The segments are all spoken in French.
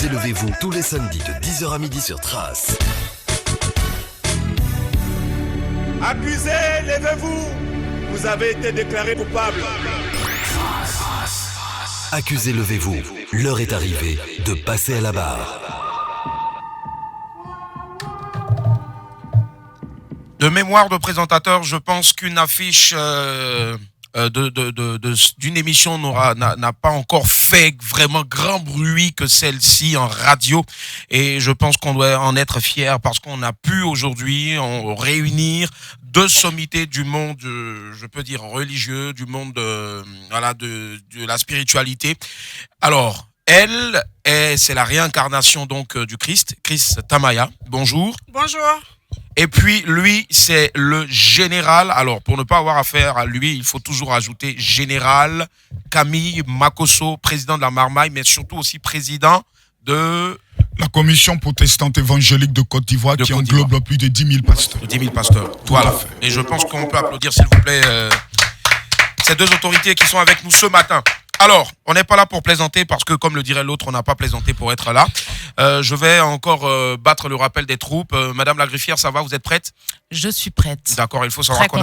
Levez-vous tous les samedis de 10h à midi sur Trace. Accusés, levez-vous. Vous avez été déclaré coupable. Accusés, levez-vous. L'heure est arrivée de passer à la barre. De mémoire de présentateur, je pense qu'une affiche d'une émission n'a pas encore fait vraiment grand bruit que celle-ci en radio, et je pense qu'on doit en être fier parce qu'on a pu aujourd'hui réunir deux sommités du monde, je peux dire religieux, du monde de la spiritualité. Alors, c'est la réincarnation donc du Christ Tamaya. Bonjour. Bonjour. Et puis, lui, c'est le général. Alors, pour ne pas avoir affaire à lui, il faut toujours ajouter général Camille Makosso, président de la Marmaille, mais surtout aussi président de la commission protestante évangélique de Côte d'Ivoire, qui englobe plus de 10 000 pasteurs. 10 000 pasteurs, voilà. Et je pense qu'on peut applaudir, s'il vous plaît, ces deux autorités qui sont avec nous ce matin. Alors, on n'est pas là pour plaisanter parce que, comme le dirait l'autre, on n'a pas plaisanté pour être là. Je vais encore battre le rappel des troupes. Madame la greffière, ça va? Vous êtes prête? Je suis prête. D'accord, il faut savoir qu'on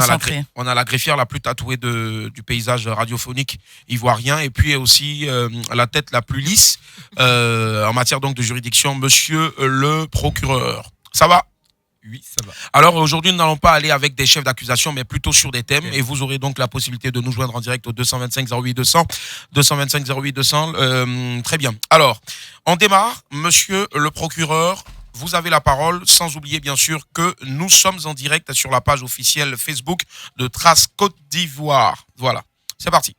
a la greffière la plus tatouée du paysage radiophonique ivoirien, et puis aussi la tête la plus lisse en matière donc de juridiction, monsieur le procureur. Ça va? Oui, ça va. Alors aujourd'hui, nous n'allons pas aller avec des chefs d'accusation, mais plutôt sur des thèmes. Okay. Et vous aurez donc la possibilité de nous joindre en direct au 225 08 200. 225 08 200. Très bien. Alors, on démarre. Monsieur le procureur, vous avez la parole. Sans oublier, bien sûr, que nous sommes en direct sur la page officielle Facebook de Trace Côte d'Ivoire. Voilà. C'est parti.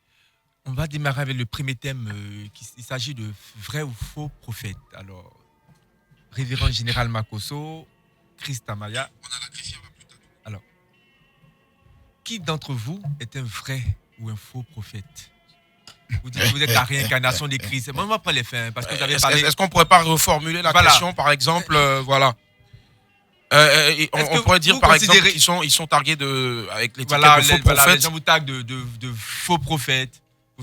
On va démarrer avec le premier thème. Il s'agit de vrai ou faux prophète. Alors, révérend général Makosso, Christ Tamaya. Alors, qui d'entre vous est un vrai ou un faux prophète? Vous dites que vous êtes la réincarnation des Christ. Moi, on va pas les faire parce que vous avez parlé. Est-ce qu'on pourrait pas reformuler la question, par exemple, voilà. On pourrait dire, par exemple, qu'ils sont targués avec l'étiquette de faux prophètes. Les gens vous taguent de faux prophètes.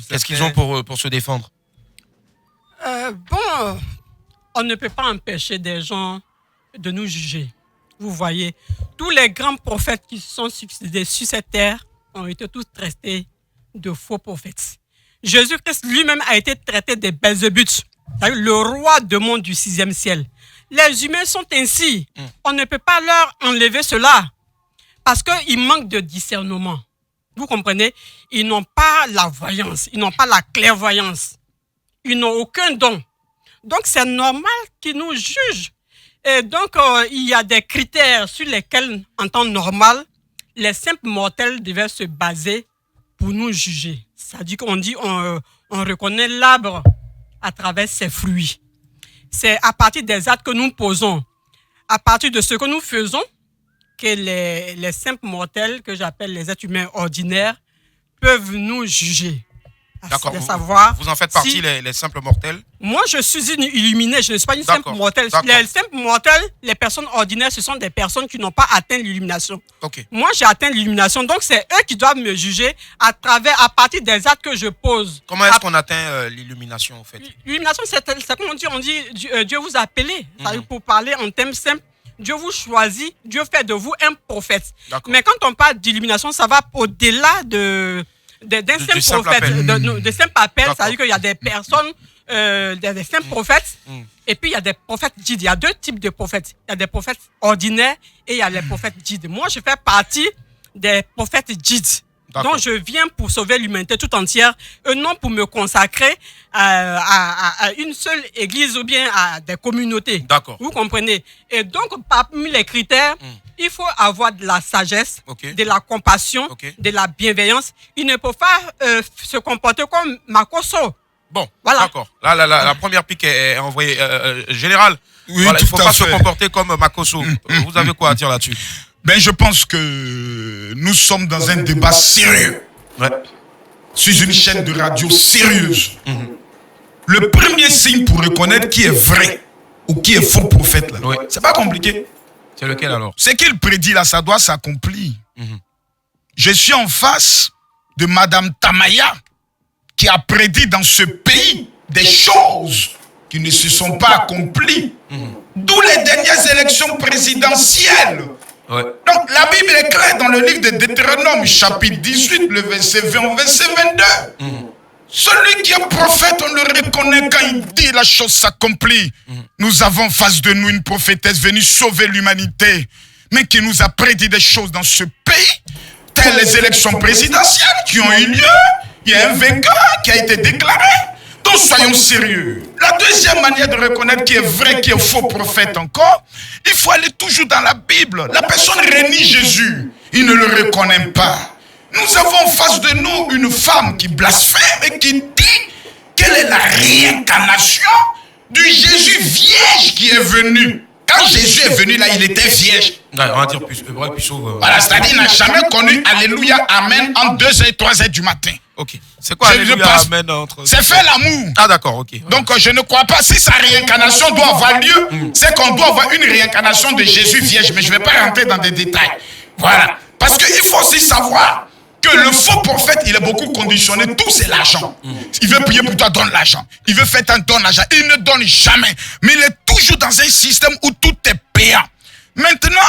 Qu'est-ce qu'ils ont pour se défendre? Bon, on ne peut pas empêcher des gens de nous juger. Vous voyez, tous les grands prophètes qui se sont succédés sur cette terre ont été tous traités de faux prophètes. Jésus-Christ lui-même a été traité de Belzébuth, le roi du monde du 6e ciel. Les humains sont ainsi. On ne peut pas leur enlever cela parce qu'ils manquent de discernement. Vous comprenez? Ils n'ont pas la voyance, ils n'ont pas la clairvoyance. Ils n'ont aucun don. Donc, c'est normal qu'ils nous jugent. Et donc, il y a des critères sur lesquels, en temps normal, les simples mortels devaient se baser pour nous juger. C'est-à-dire qu'on reconnaît l'arbre à travers ses fruits. C'est à partir des actes que nous posons, à partir de ce que nous faisons, que les simples mortels, que j'appelle les êtres humains ordinaires, peuvent nous juger. D'accord, vous en faites partie, les simples mortels? Moi, je suis une illuminée, je ne suis pas une simple mortelle. Les simples mortels, les personnes ordinaires, ce sont des personnes qui n'ont pas atteint l'illumination. Okay. Moi, j'ai atteint l'illumination, donc c'est eux qui doivent me juger à partir des actes que je pose. Comment est-ce qu'on atteint l'illumination, en fait? L'illumination, c'est comme on dit, Dieu vous a appelé. Pour parler en termes simples, Dieu vous choisit, Dieu fait de vous un prophète. Mais quand on parle d'illumination, ça va au-delà d'un simple prophète, de simple appel, c'est-à-dire qu'il y a des personnes, des simples prophètes, et puis il y a des prophètes djinns. Il y a deux types de prophètes. Il y a des prophètes ordinaires et il y a les prophètes djinns. Moi, je fais partie des prophètes djinns. Donc, je viens pour sauver l'humanité tout entière, et non pour me consacrer à une seule église ou bien à des communautés. D'accord. Vous comprenez? Et donc, parmi les critères, il faut avoir de la sagesse, de la compassion, de la bienveillance. Il ne peut pas se comporter comme Makosso. Bon, voilà. D'accord. Là, la première pique est envoyée. Général, oui, voilà, il ne faut pas se comporter comme Makosso. Vous avez quoi à dire là-dessus? Je pense que nous sommes dans un débat sérieux. Ouais. Sur une chaîne de radio sérieuse. Le premier signe pour reconnaître qui est vrai ou qui est faux prophète, là, c'est pas compliqué. C'est lequel alors? Ce qu'il prédit là, ça doit s'accomplir. Je suis en face de Madame Tamaya qui a prédit dans ce pays des choses qui ne se sont pas accomplis. D'où les dernières élections présidentielles. Ouais. Donc la Bible est claire dans le livre de Deutéronome, chapitre 18, le verset 20 au verset 22. Celui qui est prophète, on le reconnaît quand il dit la chose s'accomplit. Nous avons face de nous une prophétesse venue sauver l'humanité, mais qui nous a prédit des choses dans ce pays, telles les élections présidentielles qui ont eu lieu. Il y a un vainqueur qui a été déclaré. Donc soyons sérieux. La deuxième manière de reconnaître qui est vrai, qui est faux prophète encore, il faut aller toujours dans la Bible. La personne renie Jésus, il ne le reconnaît pas. Nous avons en face de nous une femme qui blasphème et qui dit quelle est la réincarnation du Jésus vierge qui est venu. Quand Jésus est venu là, il était vierge. Ouais, on va dire plus chaud. Voilà, c'est-à-dire qu'il n'a jamais connu Alléluia, Amen en 2h et 3h du matin. Ok. C'est quoi Alléluia, Amen entre... C'est faire l'amour. Ah d'accord, ok. Donc je ne crois pas, si sa réincarnation doit avoir lieu, c'est qu'on doit avoir une réincarnation de Jésus vierge, mais je ne vais pas rentrer dans des détails. Voilà. Parce qu'il faut aussi savoir que le faux prophète, il est beaucoup conditionné. Tout, c'est l'argent. Il veut prier pour toi, donne l'argent. Il veut faire un don l'argent. Il ne donne jamais. Mais il est toujours dans un système où tout est payant. Maintenant,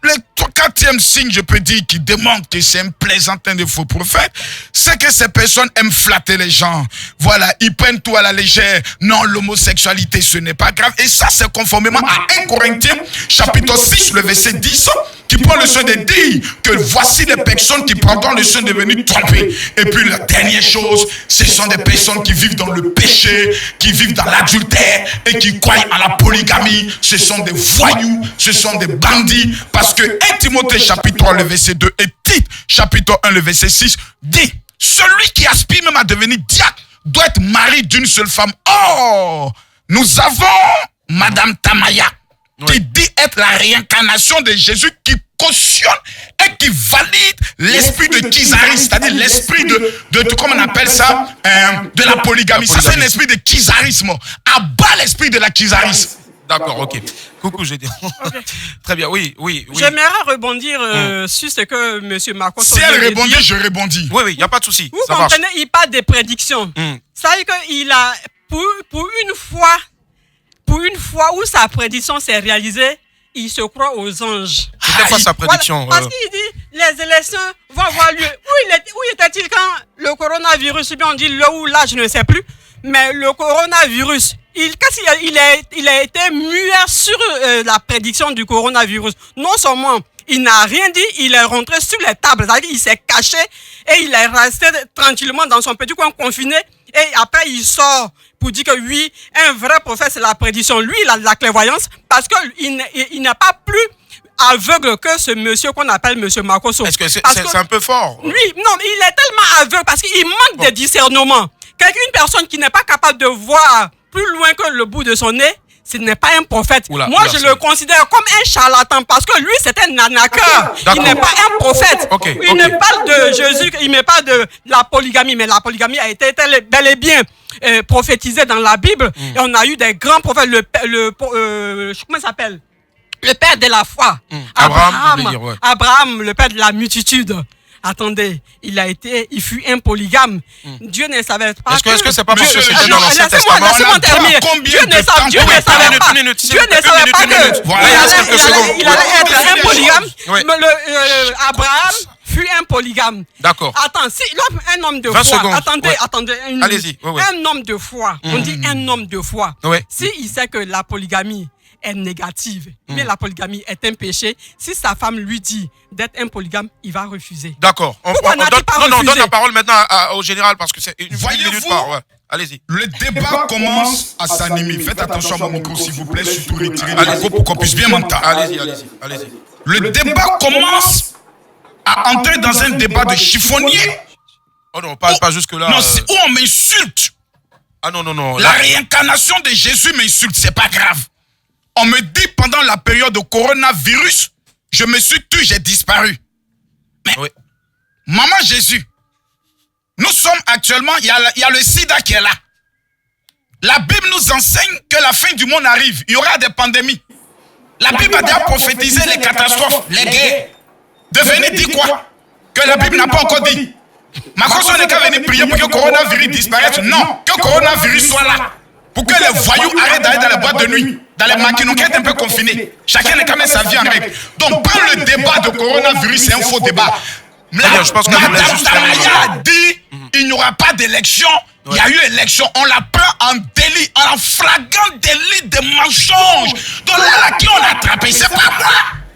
le quatrième signe, je peux dire, qui démontre que c'est un plaisantin de faux prophètes, c'est que ces personnes aiment flatter les gens. Voilà, ils prennent tout à la légère. Non, l'homosexualité, ce n'est pas grave. Et ça, c'est conformément à 1 Corinthiens, chapitre 6, le verset 10, qui prend le soin de dire que voici les personnes qui prendront le soin de venir tromper. Et puis la dernière chose, ce sont des personnes qui vivent dans le péché, qui vivent dans l'adultère et qui croient en la polygamie. Ce sont des voyous, ce sont des bandits, parce que 1 Timothée chapitre 3 le verset 2 et Tite chapitre 1 le verset 6 dit celui qui aspire même à devenir diacre doit être marié d'une seule femme. Or, nous avons Madame Tamaya qui dit être la réincarnation de Jésus, qui cautionne et qui valide l'esprit de Kizaris, c'est-à-dire l'esprit de comment on appelle ça, de la polygamie. Ça, c'est un esprit de Kizarisme. Abat l'esprit de la Kizaris. D'accord, ok. Coucou, j'ai dit. Okay. Très bien, oui. J'aimerais rebondir sur ce que M. Marcos si elle rebondit, je rebondis. Oui, il n'y a pas de souci. Vous comprenez, il parle des prédictions. Ça veut dire qu'il a, pour une fois où sa prédiction s'est réalisée, il se croit aux anges. C'était quoi sa prédiction? Parce qu'il dit, les élections vont avoir lieu. Où était-il quand le coronavirus, bien on dit là ou là, je ne sais plus, mais le coronavirus, il a été muet sur la prédiction du coronavirus. Non seulement il n'a rien dit, il est rentré sur les tables, c'est-à-dire il s'est caché et il est resté tranquillement dans son petit coin confiné. Et après, il sort pour dire que oui, un vrai prophète, c'est la prédiction. Lui, il a de la clairvoyance parce qu'il n'est pas plus aveugle que ce monsieur qu'on appelle monsieur Makoso. Est-ce que c'est un peu fort? Lui, non, il est tellement aveugle parce qu'il manque de discernement. Une personne qui n'est pas capable de voir plus loin que le bout de son nez, ce n'est pas un prophète. Moi, je le considère comme un charlatan parce que lui, c'est un arnaqueur. Il n'est pas un prophète. Il ne parle de Jésus, il ne parle de la polygamie, mais la polygamie a été bel et bien prophétisée dans la Bible. Et on a eu des grands prophètes. Comment il s'appelle? Le père de la foi. Abraham, le père de la multitude. Attendez, il fut un polygame. Dieu ne savait pas. Est-ce que c'est pas parce que c'était dans l'Ancien Testament? Laissez-moi terminer. Dieu ne savait pas qu'il allait être un polygame. Abraham fut un polygame. D'accord. Attends, si un homme de foi. Attendez. Allez-y. Un homme de foi. On dit un homme de foi. S'il sait que la polygamie est négative, mais la polygamie est un péché, si sa femme lui dit d'être un polygame, il va refuser. D'accord. On donne la parole maintenant au général parce que c'est une minute par. Ouais. Allez-y. Le débat commence à s'animer. Faites attention à mon micro, s'il vous plaît, surtout retirez le micro pour qu'on puisse bien m'entendre. Allez-y. Le débat commence à entrer dans un débat de chiffonnier. Oh non, pas jusque-là. Non, c'est où on m'insulte. Ah non. La réincarnation de Jésus m'insulte, c'est pas grave. On me dit pendant la période de coronavirus, je me suis tué, j'ai disparu. Mais, Maman Jésus, nous sommes actuellement, il y a le sida qui est là. La Bible nous enseigne que la fin du monde arrive. Il y aura des pandémies. La Bible a déjà prophétisé les catastrophes, les guerres. De venir dire quoi? Que la Bible n'a pas encore dit. Ma cause n'est qu'à venir prier pour que le coronavirus disparaisse. Non, que le coronavirus soit là. pour que les voyous arrêtent d'aller dans les boîtes de nuit, dans les maquinoquettes un peu confinés. Chacun est quand même sa vie en règle. Donc, quand le débat de coronavirus, c'est un faux débat. Je pense que Madame Tamaya a dit il n'y aura pas d'élection. Il y a eu élection. On la prend en délit, en flagrant délit de mensonge. Donc là, qui on a attrapé, c'est pas moi.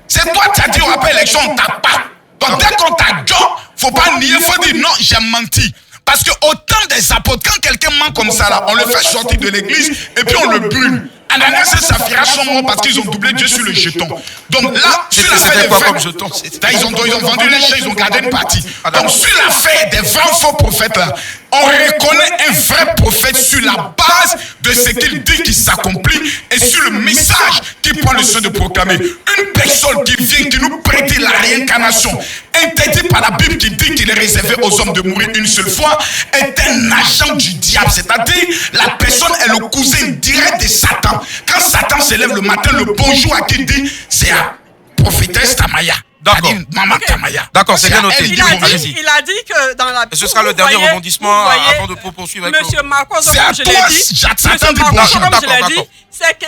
C'est toi qui as dit on n'a pas élection, on t'a pas. Donc dès qu'on t'a dit, faut pas nier, faut dire non, j'ai menti. Parce que au temps des apôtres, quand quelqu'un ment comme ça là, on le fait sortir de l'église et puis on le brûle. Ananias et Saphira sont morts parce qu'ils ont doublé Dieu sur le jeton. Donc là, sur l'affaire des vrais, ils ont vendu les chaînes, ils ont gardé une partie. Donc sur l'affaire des vrais faux prophètes là, on reconnaît un vrai prophète sur la base de ce qu'il dit qui s'accomplit et sur le message qu'il prend le soin de proclamer. Une personne qui vient, qui nous prédit la réincarnation, interdit par la Bible qui dit qu'il est réservé aux hommes de mourir une seule fois, est un agent du diable. C'est-à-dire, la personne est le cousin direct de Satan. Quand Satan se lève le matin, le bonjour à qui dit, c'est à prophétesse Tamaya. D'accord. Maman Tamaya. D'accord, c'est bien noté. Il a dit que dans la Bible. Ce sera le dernier rebondissement avant de poursuivre avec Monsieur Marcos, comme je l'ai dit. J'attends du Comme bonjour. je l'ai dit,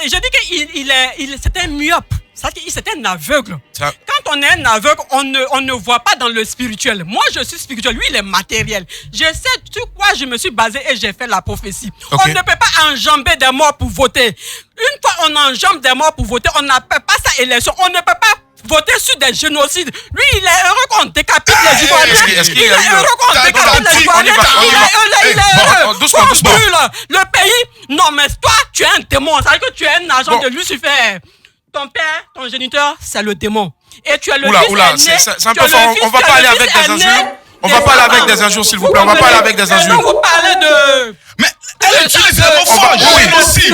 je dis qu'il c'est un myope. C'est un aveugle. Quand on est un aveugle, on ne voit pas dans le spirituel. Moi, je suis spirituel. Lui, il est matériel. Je sais sur quoi je me suis basé et j'ai fait la prophétie. Okay. On ne peut pas enjamber des morts pour voter. Une fois on enjambe des morts pour voter, on n'appelle pas ça élection. On ne peut pas voter sur des génocides. Lui, il est heureux qu'on décapite les Ivoiriens. Il est heureux qu'on décapite les Ivoiriens. Il est heureux. Doucement. Le pays. Non, mais toi, tu es un démon. Ça veut dire que tu es un agent de Lucifer. Ton père, ton géniteur, c'est le démon. Et tu as le fils c'est un peu fort. On va pas aller avec des injures. On va pas aller avec des injures, s'il vous plaît. On va pas aller avec des injures. Vous parlez de... Mais elle utilise le mot fort, génocide.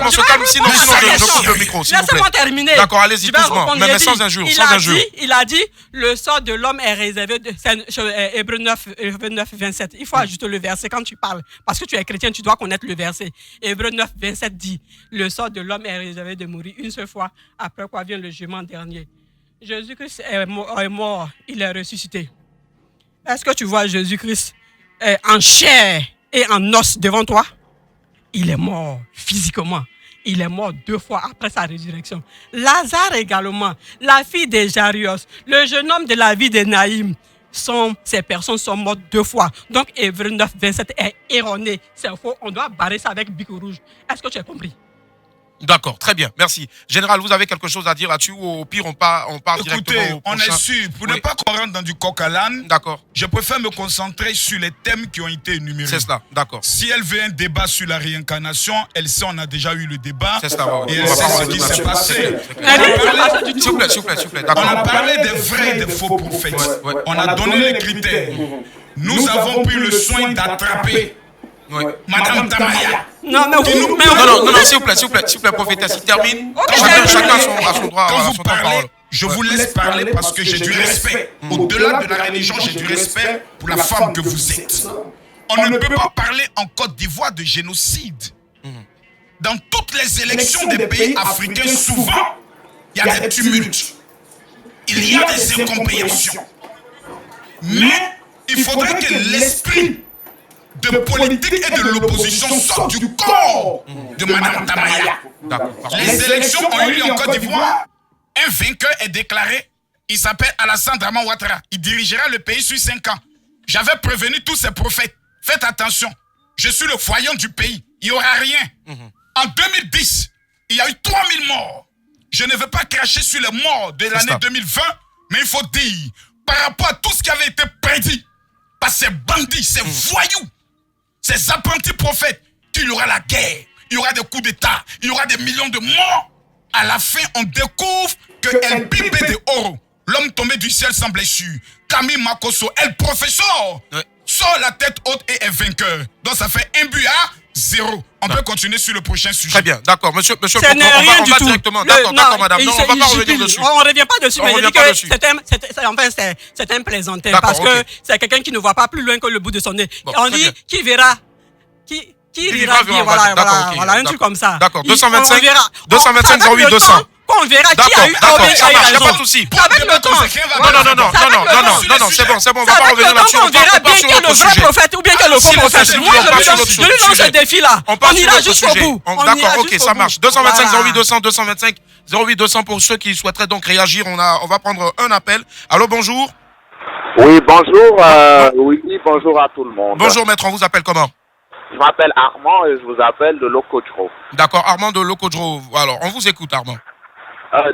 On se calme, sinon je coupe le micro, s'il vous plaît. Laissez-moi terminer. D'accord, allez-y, doucement, mais sans injure, Il a dit, le sort de l'homme est réservé, Hébreux 9, 27. Il faut ajouter le verset quand tu parles. Parce que tu es chrétien, tu dois connaître le verset. Hébreux 9, 27 dit, le sort de l'homme est réservé de mourir une seule fois, après quoi vient le jugement dernier. Jésus-Christ est mort, il est ressuscité. Est-ce que tu vois Jésus-Christ en chair et en os devant toi? Il est mort physiquement. Il est mort 2 fois après sa résurrection. Lazare également, la fille de Jarios, le jeune homme de la vie de Naïm, ces personnes sont mortes 2 fois. Donc, Hébreux 9, 27 est erroné. C'est faux. On doit barrer ça avec bic rouge. Est-ce que tu as compris? D'accord, très bien, merci. Général, vous avez quelque chose à dire là-dessus ou au pire on part directement au prochain? On est sûr, pour ne pas qu'on rentre dans du coq à l'âne, d'accord, je préfère me concentrer sur les thèmes qui ont été énumérés. C'est cela, d'accord. Si elle veut un débat sur la réincarnation, elle sait on a déjà eu le débat. C'est cela, et elle sait ce qui s'est passé. S'il vous plaît, d'accord. On a parlé des vrais et des faux prophètes. On a donné les critères. Nous avons pris le soin d'attraper Madame Tamaya. Non, s'il vous plaît, prophétesse, il termine. Chacun a son droit à son parole. Je vous laisse parler parce que j'ai du respect. Au-delà de la religion, j'ai du respect pour la femme que vous êtes. On ne peut pas parler en Côte d'Ivoire de génocide. Dans toutes les élections des pays africains, souvent, il y a des tumultes. Il y a des incompréhensions. Mais il faudrait que l'esprit de politique et de l'opposition sortent du corps de Mme Tamaya. Les élections ont eu lieu en Côte d'Ivoire. Un vainqueur est déclaré. Il s'appelle Alassane Draman Ouattara. Il dirigera le pays sur 5 ans. J'avais prévenu tous ces prophètes. Faites attention. Je suis le foyer du pays. Il n'y aura rien. En 2010, il y a eu 3000 morts. Je ne veux pas cracher sur les morts de l'année 2020, mais il faut dire, par rapport à tout ce qui avait été prédit par ces bandits, ces voyous, ces apprentis prophètes, qu'il y aura la guerre, il y aura des coups d'État, il y aura des millions de morts. À la fin, on découvre que El Pipe de Oro, l'homme tombé du ciel sans blessure, Camille Makosso, El Professeur, sort la tête haute et est vainqueur. Donc ça fait 1-0. On peut continuer sur le prochain sujet. Très bien, d'accord. Monsieur on va directement. D'accord, madame. Non, on va pas revenir dessus. On ne revient pas dessus, mais je dis que c'est un plaisantin. Parce que c'est quelqu'un qui ne voit pas plus loin que le bout de son nez. On dit, qui verra, qui rira, voilà, un truc comme ça. D'accord, 225 08 200. temps, on verra qui D'accord, a eu d'accord, ou bien qui ça a eu marche, y a raison. pas de souci. C'est avec le temps. Non, c'est bon, on va pas revenir là-dessus. On verra bien qui est le vrai prophète ou bien qui est le faux prophète. Moi, je lui lance ce défi-là. On ira jusqu'au bout. D'accord, ok, ça marche. 225 08 200 225 08 200 pour ceux qui souhaiteraient donc réagir. On va prendre un appel. Allô, bonjour. Oui, bonjour. Oui, bonjour à tout le monde. Bonjour, maître, on vous appelle comment? Je m'appelle Armand et je vous appelle de Locodro. D'accord, Armand de Locodro. Alors, on vous écoute, Armand.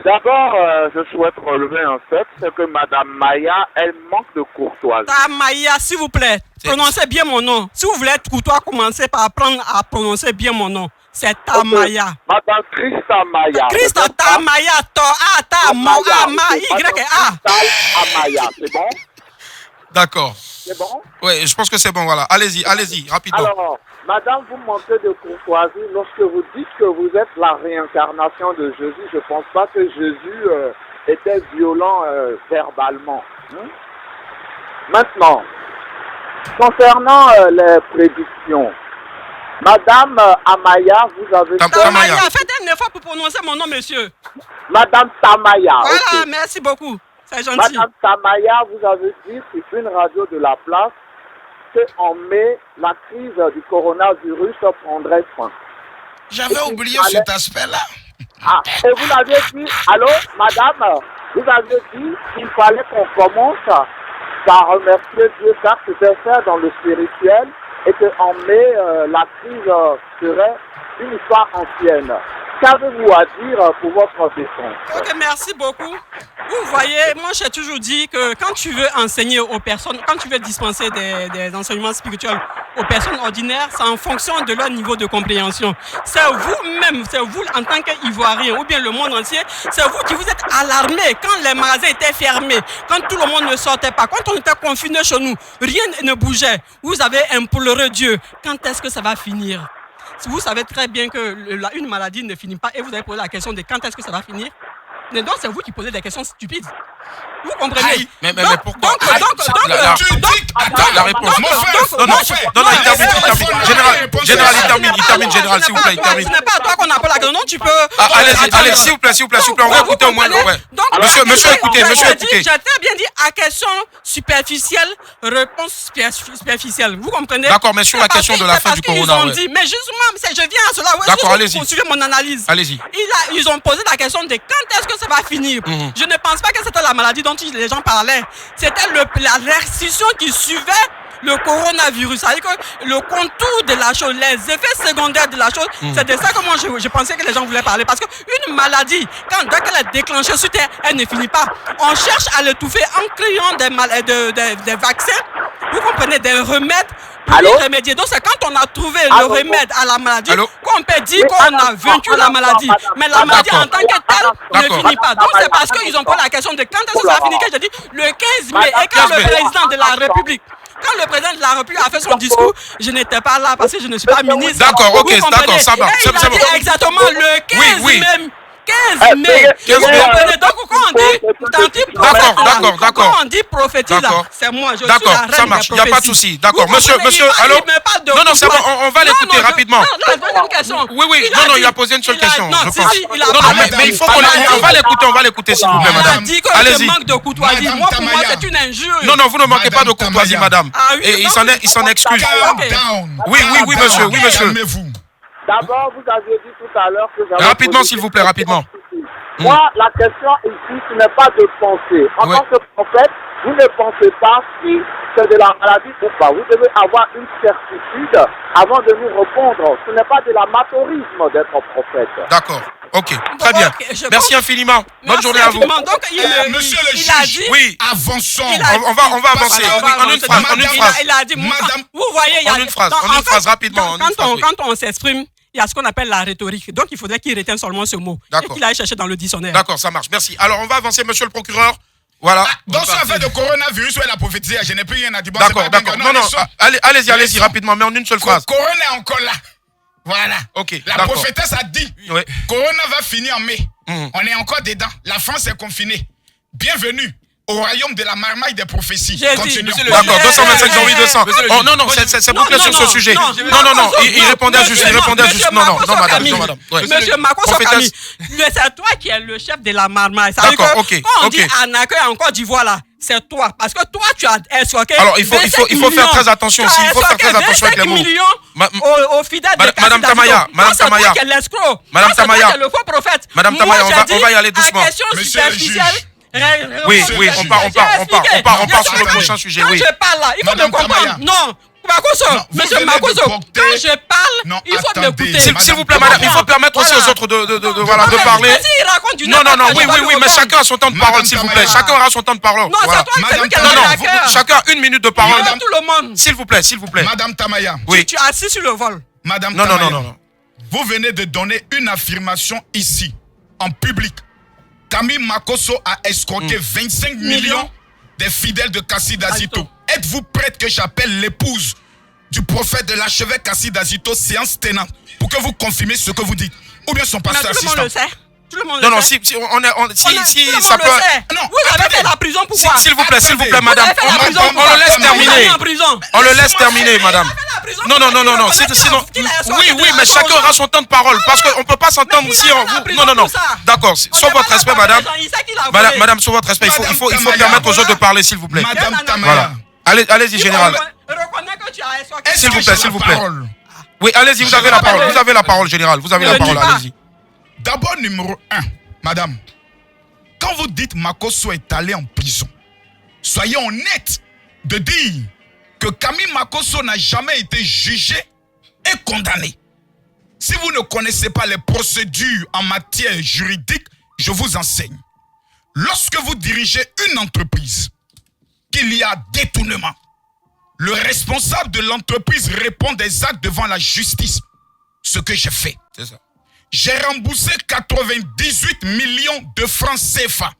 D'abord, je souhaite relever un fait, c'est que Madame Maya, elle manque de courtoisie. Maya, s'il vous plaît, prononcez bien mon nom. Si vous voulez être courtois, commencez par apprendre à prononcer bien mon nom. C'est Tamaya. Madame Christa Maya. Christa Tamaya, Amaya, c'est bon? D'accord. C'est bon? Oui, je pense que c'est bon, voilà. Allez-y, rapidement. Alors, Madame, vous manquez de courtoisie lorsque vous dites que vous êtes la réincarnation de Jésus. Je ne pense pas que Jésus était violent verbalement. Maintenant, concernant les prédictions, Madame Amaya, vous avez... Tamaya, faites un effort pour prononcer mon nom, monsieur. Madame Tamaya. Voilà, okay. Merci beaucoup. C'est gentil. Madame Tamaya, vous avez dit sur une radio de la place qu'en mai, la crise du coronavirus prendrait fin. J'avais oublié cet aspect-là. Ah, et vous aviez dit, allô, madame, vous aviez dit qu'il fallait qu'on commence par remercier Dieu car c'était fait dans le spirituel et qu'en mai, la crise serait une histoire ancienne. Qu'avez-vous à dire pour votre défense? Ok, merci beaucoup. Vous voyez, moi j'ai toujours dit que quand tu veux enseigner aux personnes, quand tu veux dispenser des enseignements spirituels aux personnes ordinaires, c'est en fonction de leur niveau de compréhension. C'est vous-même, c'est vous en tant qu'Ivoirien ou bien le monde entier, c'est vous qui vous êtes alarmés quand les magasins étaient fermés, quand tout le monde ne sortait pas, quand on était confinés chez nous, rien ne bougeait. Vous avez imploré Dieu, quand est-ce que ça va finir? Vous savez très bien que une maladie ne finit pas et vous avez posé la question de quand est-ce que ça va finir. Mais donc, c'est vous qui posez des questions stupides. Vous comprenez? Mais pourquoi? La réponse. Non, Général, il termine, Général, s'il vous plaît, il termine. Ce n'est pas à toi qu'on appelle la question, non, tu peux... Allez, s'il vous plaît, on va écouter au moins. Monsieur, écoutez. J'ai très bien dit à question superficielle, réponse superficielle. Vous comprenez? D'accord, mais sur la question de la fin du corona. Ils ont dit, mais justement, je viens à cela. D'accord, allez-y. Poursuivez mon analyse. Allez-y. Ils ont posé la question de quand est-ce que ça va finir. Je ne pense pas que c'était la maladie dont les gens parlaient. C'était la restriction qui suivait le coronavirus. C'est-à-dire que le contour de la chose, les effets secondaires de la chose, c'est de ça que moi je pensais que les gens voulaient parler. Parce qu'une maladie, dès qu'elle est déclenchée sur Terre, elle ne finit pas. On cherche à l'étouffer en créant des vaccins, vous comprenez, des remèdes pour y remédier. Donc c'est quand on a trouvé le remède à la maladie qu'on peut dire qu'on a vaincu la maladie. Mais la maladie en tant que telle ne finit pas. Donc c'est parce qu'ils ont posé la question de quand est-ce que ça va finir que je dis le 15 mai. Et quand le président de la République a fait son discours, je n'étais pas là parce que je ne suis pas ministre. D'accord, ok, d'accord, ça va. C'est bon. Exactement le 15 mai. 15 mai. Donc, quand on dit prophétie, c'est moi. Je d'accord, suis la ça marche, il n'y a pas de souci. D'accord, monsieur, allô? Non, c'est bon, on va l'écouter rapidement. Oui, non, il a posé une seule question, je pense. Non, mais il faut qu'on va l'écouter, s'il vous plaît, madame. Allez-y. Manque de courtoisie. Moi, pour moi, c'est une injure. Non, vous ne manquez pas de courtoisie, madame. Et il s'en excuse. Oui, monsieur. D'abord, vous aviez dit tout à l'heure que j'avais... Rapidement, s'il vous plaît, rapidement. Moi, la question ici, ce n'est pas de penser. En tant que prophète, vous ne pensez pas si c'est de la maladie ou pas. Vous devez avoir une certitude avant de nous répondre. Ce n'est pas de l'amateurisme d'être prophète. D'accord. Ok, très bien. Merci infiniment. Bonne journée à vous. Donc, monsieur le juge, oui, avançons. On va avancer. En une phrase. Il a dit, madame, vous voyez, en une phrase, rapidement. Quand on s'exprime, il y a ce qu'on appelle la rhétorique. Donc, il faudrait qu'il retienne seulement ce mot. Et qu'il aille chercher dans le dictionnaire. D'accord, ça marche. Merci. Alors, on va avancer, monsieur le procureur. Voilà. Dans ce affaire de coronavirus, où elle a prophétisé, je n'ai plus rien à dire. D'accord. Non. Allez-y, rapidement, mais en une seule phrase. Corona est encore là. Voilà. Ok. La prophétesse a dit, Corona va finir en mai. On est encore dedans. La France est confinée. Bienvenue. au royaume de la marmaille des prophéties. Continuons. D'accord, 225 Jean 200. Oh non, non, c'est bouclé sur ce sujet. Non, il répondait juste. Non, madame. Monsieur Makoso Kami, c'est toi qui es le chef de la marmaille. D'accord, ok. Quand on dit en accueil en Côte d'Ivoire, là, c'est toi. Parce que toi, tu as escroqué. Alors, il faut faire très attention aussi. Il faut faire très attention avec les mots. Aux fidèles de Madame Tamaya. Madame Tamaya. Le faux prophète. Madame Tamaya, on va y aller doucement. Monsieur le juge. Oui, on part sur le prochain sujet. Quand Oui. je parle là, il faut me comprendre. Non. Monsieur Makoso, quand je parle, il faut m'écouter. S'il vous plaît, madame, il faut permettre aussi aux autres de parler. Non, oui, mais chacun a son temps de parole, s'il vous plaît. Chacun aura son temps de parole. Non, c'est toi, c'est lui qui a le cœur. Chacun 1 minute de parole. Tout le monde. S'il vous plaît. Madame Tamaya. Oui. Tu es assis sur le vol. Madame Tamaya. Non. Vous venez de donner une affirmation ici, en public. Camille Makoso a escroqué 25 millions des fidèles de Kassid Azito. Êtes-vous prête que j'appelle l'épouse du prophète de l'archevêque Kassid Azito, séance tenante, pour que vous confirmez ce que vous dites? Ou bien son pasteur assistant? Tout le monde le sait. Tout le monde le sait. Si ça peut... Vous avez fait la prison, pourquoi? S'il vous plaît, madame. On le laisse terminer. On le laisse terminer, madame. Non. Oui, mais chacun aura son temps de parole. Parce qu'on ne peut pas s'entendre si on... Non. D'accord. Sur votre respect, madame. Madame, sur votre respect, il faut permettre aux autres de parler, s'il vous plaît. Madame Tamaya. Allez-y, général. S'il vous plaît. Oui, allez-y, vous avez la parole. Vous avez la parole, général. Vous avez la parole, allez-y. D'abord, numéro 1, madame. Quand vous dites Makoso est allé en prison, soyez honnête de dire que Camille Makoso n'a jamais été jugé et condamné. Si vous ne connaissez pas les procédures en matière juridique, je vous enseigne. Lorsque vous dirigez une entreprise, qu'il y a détournement, le responsable de l'entreprise répond des actes devant la justice. Ce que j'ai fait. C'est ça. J'ai remboursé 98 millions de francs CFA.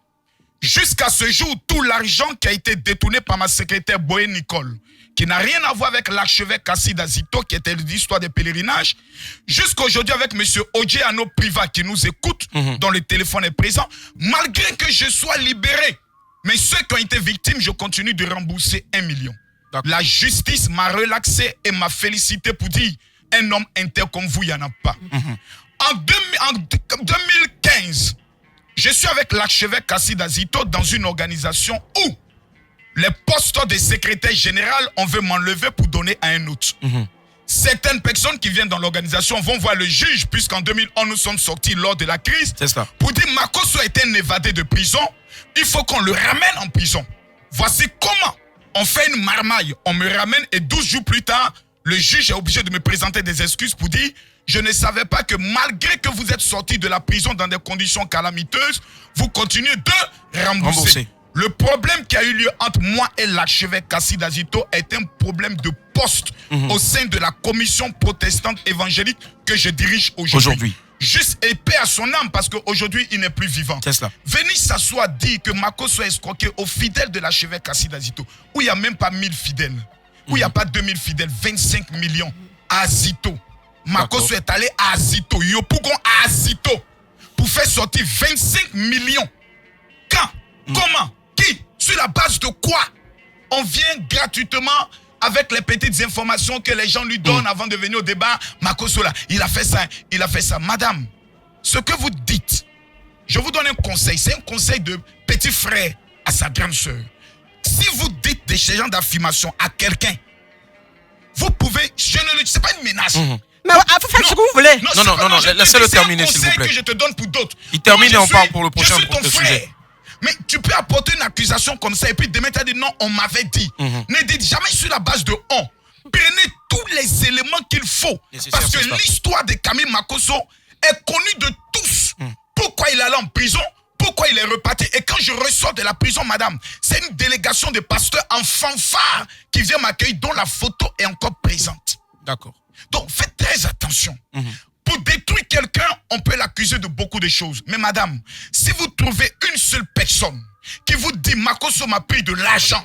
Jusqu'à ce jour, tout l'argent qui a été détourné par ma secrétaire Boé Nicole, qui n'a rien à voir avec l'archevêque Kassid Azito, qui était l'histoire des pèlerinages, jusqu'à aujourd'hui avec M. Odjiano Priva, qui nous écoute, dont le téléphone est présent, malgré que je sois libéré. Mais ceux qui ont été victimes, je continue de rembourser 1 million. La justice m'a relaxé et m'a félicité pour dire, un homme inter comme vous, il n'y en a pas. En 2015, je suis avec l'archevêque Kassid Azito dans une organisation où les postes de secrétaire général, on veut m'enlever pour donner à un autre. Certaines personnes qui viennent dans l'organisation vont voir le juge, puisqu'en 2011, nous sommes sortis lors de la crise, pour dire Makoso est un évadé de prison, il faut qu'on le ramène en prison. Voici comment on fait une marmaille, on me ramène et 12 jours plus tard, le juge est obligé de me présenter des excuses pour dire je ne savais pas que malgré que vous êtes sorti de la prison dans des conditions calamiteuses, vous continuez de rembourser. Le problème qui a eu lieu entre moi et l'archevêque Kassid Azito est un problème de poste au sein de la commission protestante évangélique que je dirige aujourd'hui. Juste épée à son âme parce qu'aujourd'hui il n'est plus vivant. Venez s'asseoir dire que Makoso est escroqué aux fidèles de l'archevêque Kassid Azito, où il n'y a même pas 1000 fidèles, où il n'y a pas 2000 fidèles, 25 millions à Azito. Makoso est allé à Azito, Yopougon à Azito, pour faire sortir 25 millions. Quand? Comment? Qui? Sur la base de quoi? On vient gratuitement avec les petites informations que les gens lui donnent avant de venir au débat. Makoso là, il a fait ça, il a fait ça. Madame, ce que vous dites, je vous donne un conseil. C'est un conseil de petit frère à sa grande soeur. Si vous dites des genres d'affirmations à quelqu'un, vous pouvez, c'est pas une menace. Mais vous faites ce que vous voulez. Non, laissez-le terminer, s'il vous plaît. C'est un conseil que je te donne pour d'autres. Il termine et on part pour le prochain sujet. Mais tu peux apporter une accusation comme ça et puis demain tu as dit non, on m'avait dit. Ne dites jamais sur la base de on. Prenez tous les éléments qu'il faut. Parce que l'histoire de Camille Makoso est connue de tous. Pourquoi il est allé en prison? Pourquoi il est reparti? Et quand je ressors de la prison, madame, c'est une délégation de pasteurs en fanfare qui vient m'accueillir, dont la photo est encore présente. D'accord. Donc faites très attention. Pour détruire quelqu'un, on peut l'accuser de beaucoup de choses. Mais madame, si vous trouvez une seule personne qui vous dit Makoso m'a pris de l'argent,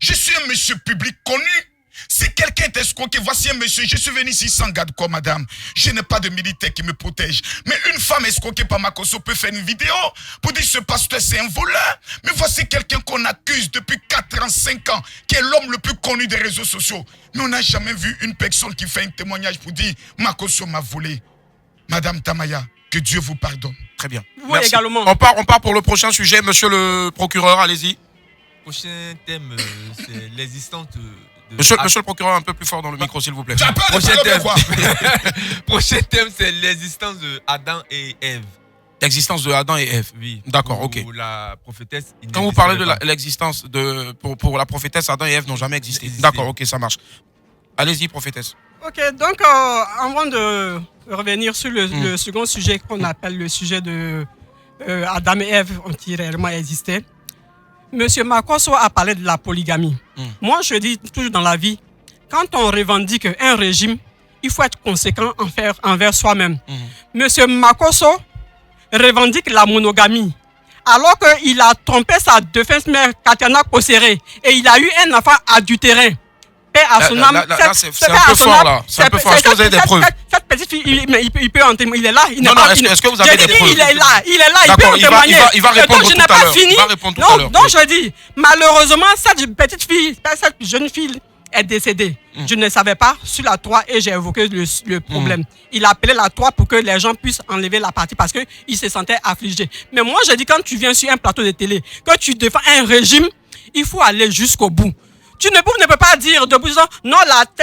je suis un monsieur public connu, Si quelqu'un est escroqué, voici un monsieur, je suis venu ici sans garde corps, madame. Je n'ai pas de militaire qui me protège. Mais une femme escroquée par Makosso peut faire une vidéo pour dire ce pasteur c'est un voleur. Mais voici quelqu'un qu'on accuse depuis 4 ans, 5 ans, qui est l'homme le plus connu des réseaux sociaux. Mais on n'a jamais vu une personne qui fait un témoignage pour dire Makosso m'a volé. Madame Tamaya, que Dieu vous pardonne. Très bien. Vous également. On part pour le prochain sujet, monsieur le procureur, allez-y. Prochain thème, c'est l'existence de Monsieur le procureur, un peu plus fort dans le micro, s'il vous plaît. Tu as peur de parler de quoi? Prochain thème, c'est l'existence de Adam et Ève. L'existence de Adam et Ève. Oui. D'accord, ok. Pour la prophétesse. Quand vous parlez de l'existence pour la prophétesse, Adam et Ève n'ont jamais existé. D'accord, ok, ça marche. Allez-y, prophétesse. Ok, donc avant de revenir sur le second sujet qu'on appelle le sujet de Adam et Ève ont-ils réellement existé, Monsieur Makosso a parlé de la polygamie. Moi, je dis toujours dans la vie, quand on revendique un régime, il faut être conséquent envers soi-même. Monsieur Makosso revendique la monogamie, alors qu'il a trompé sa défunte mère, Katiana Kosere, et il a eu un enfant adultéré. À son âme. C'est un peu fort là. C'est un peu fort. Est-ce que vous avez des preuves? Cette petite fille, il peut en témoigner. Il est là. Non, est-ce que vous avez des preuves? Il est là. Il peut en témoigner. Il va répondre tout à l'heure. Il va répondre tout à l'heure. Donc je dis, malheureusement, cette petite fille, cette jeune fille est décédée. Je ne savais pas sur la 3 et j'ai évoqué le problème. Il a appelé la 3 pour que les gens puissent enlever la partie parce qu'il se sentait affligé. Mais moi, je dis, quand tu viens sur un plateau de télé, que tu défends un régime, il faut aller jusqu'au bout. Tu ne peux pas dire de disant non,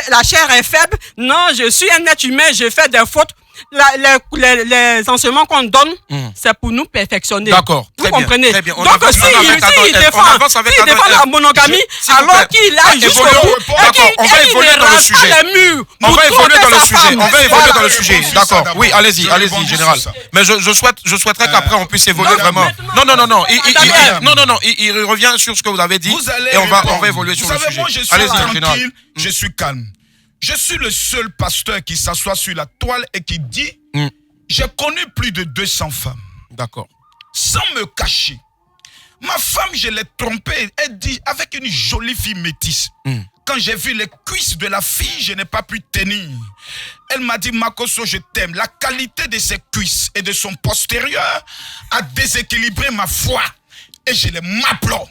la chair est faible, non, je suis un être humain, je fais des fautes. Les enseignements qu'on donne, c'est pour nous perfectionner. D'accord, vous comprenez? Très bien. Donc s'il défend la monogamie, alors qu'il a jusqu'au bout, on va évoluer dans le sujet. On va évoluer dans le sujet. D'accord. Oui, allez-y, général. Mais je souhaiterais qu'après on puisse évoluer vraiment. Non. Il revient sur ce que vous avez dit et on va évoluer sur le sujet. Allez-y, général. Je suis calme. Je suis le seul pasteur qui s'assoit sur la toile et qui dit j'ai connu plus de 200 femmes. D'accord. Sans me cacher. Ma femme, je l'ai trompée. Elle dit avec une jolie fille métisse. Quand j'ai vu les cuisses de la fille, je n'ai pas pu tenir. Elle m'a dit Makosso, je t'aime. La qualité de ses cuisses et de son postérieur a déséquilibré ma foi. Et je l'ai m'applaudi.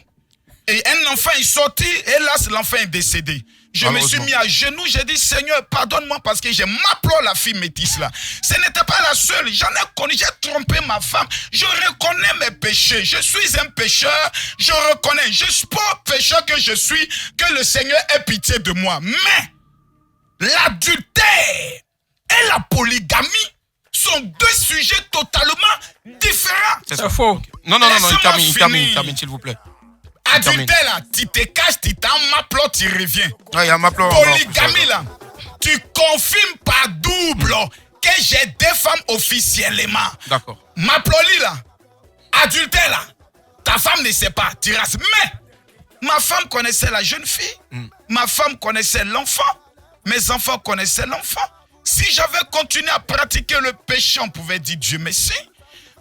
Et un enfant est sorti, hélas, l'enfant est décédé. Je me suis mis à genoux, j'ai dit Seigneur, pardonne-moi parce que j'ai m'applaudi la fille métisse là. Ce n'était pas la seule, j'en ai connu, j'ai trompé ma femme. Je reconnais mes péchés, je suis un pécheur, je reconnais, je suis pas pécheur que je suis, que le Seigneur ait pitié de moi. Mais l'adultère et la polygamie sont deux sujets totalement différents. C'est faux. Non, il termine, s'il vous plaît. Adultère là, tu te caches, tu t'en m'applaudis, tu reviens. Ouais, polygamie là, tu confirmes par double que j'ai des femmes officiellement. D'accord. M'applaudis là, adultère là, ta femme ne sait pas, tu restes. Mais ma femme connaissait la jeune fille, ma femme connaissait l'enfant, mes enfants connaissaient l'enfant. Si j'avais continué à pratiquer le péché, on pouvait dire Dieu merci.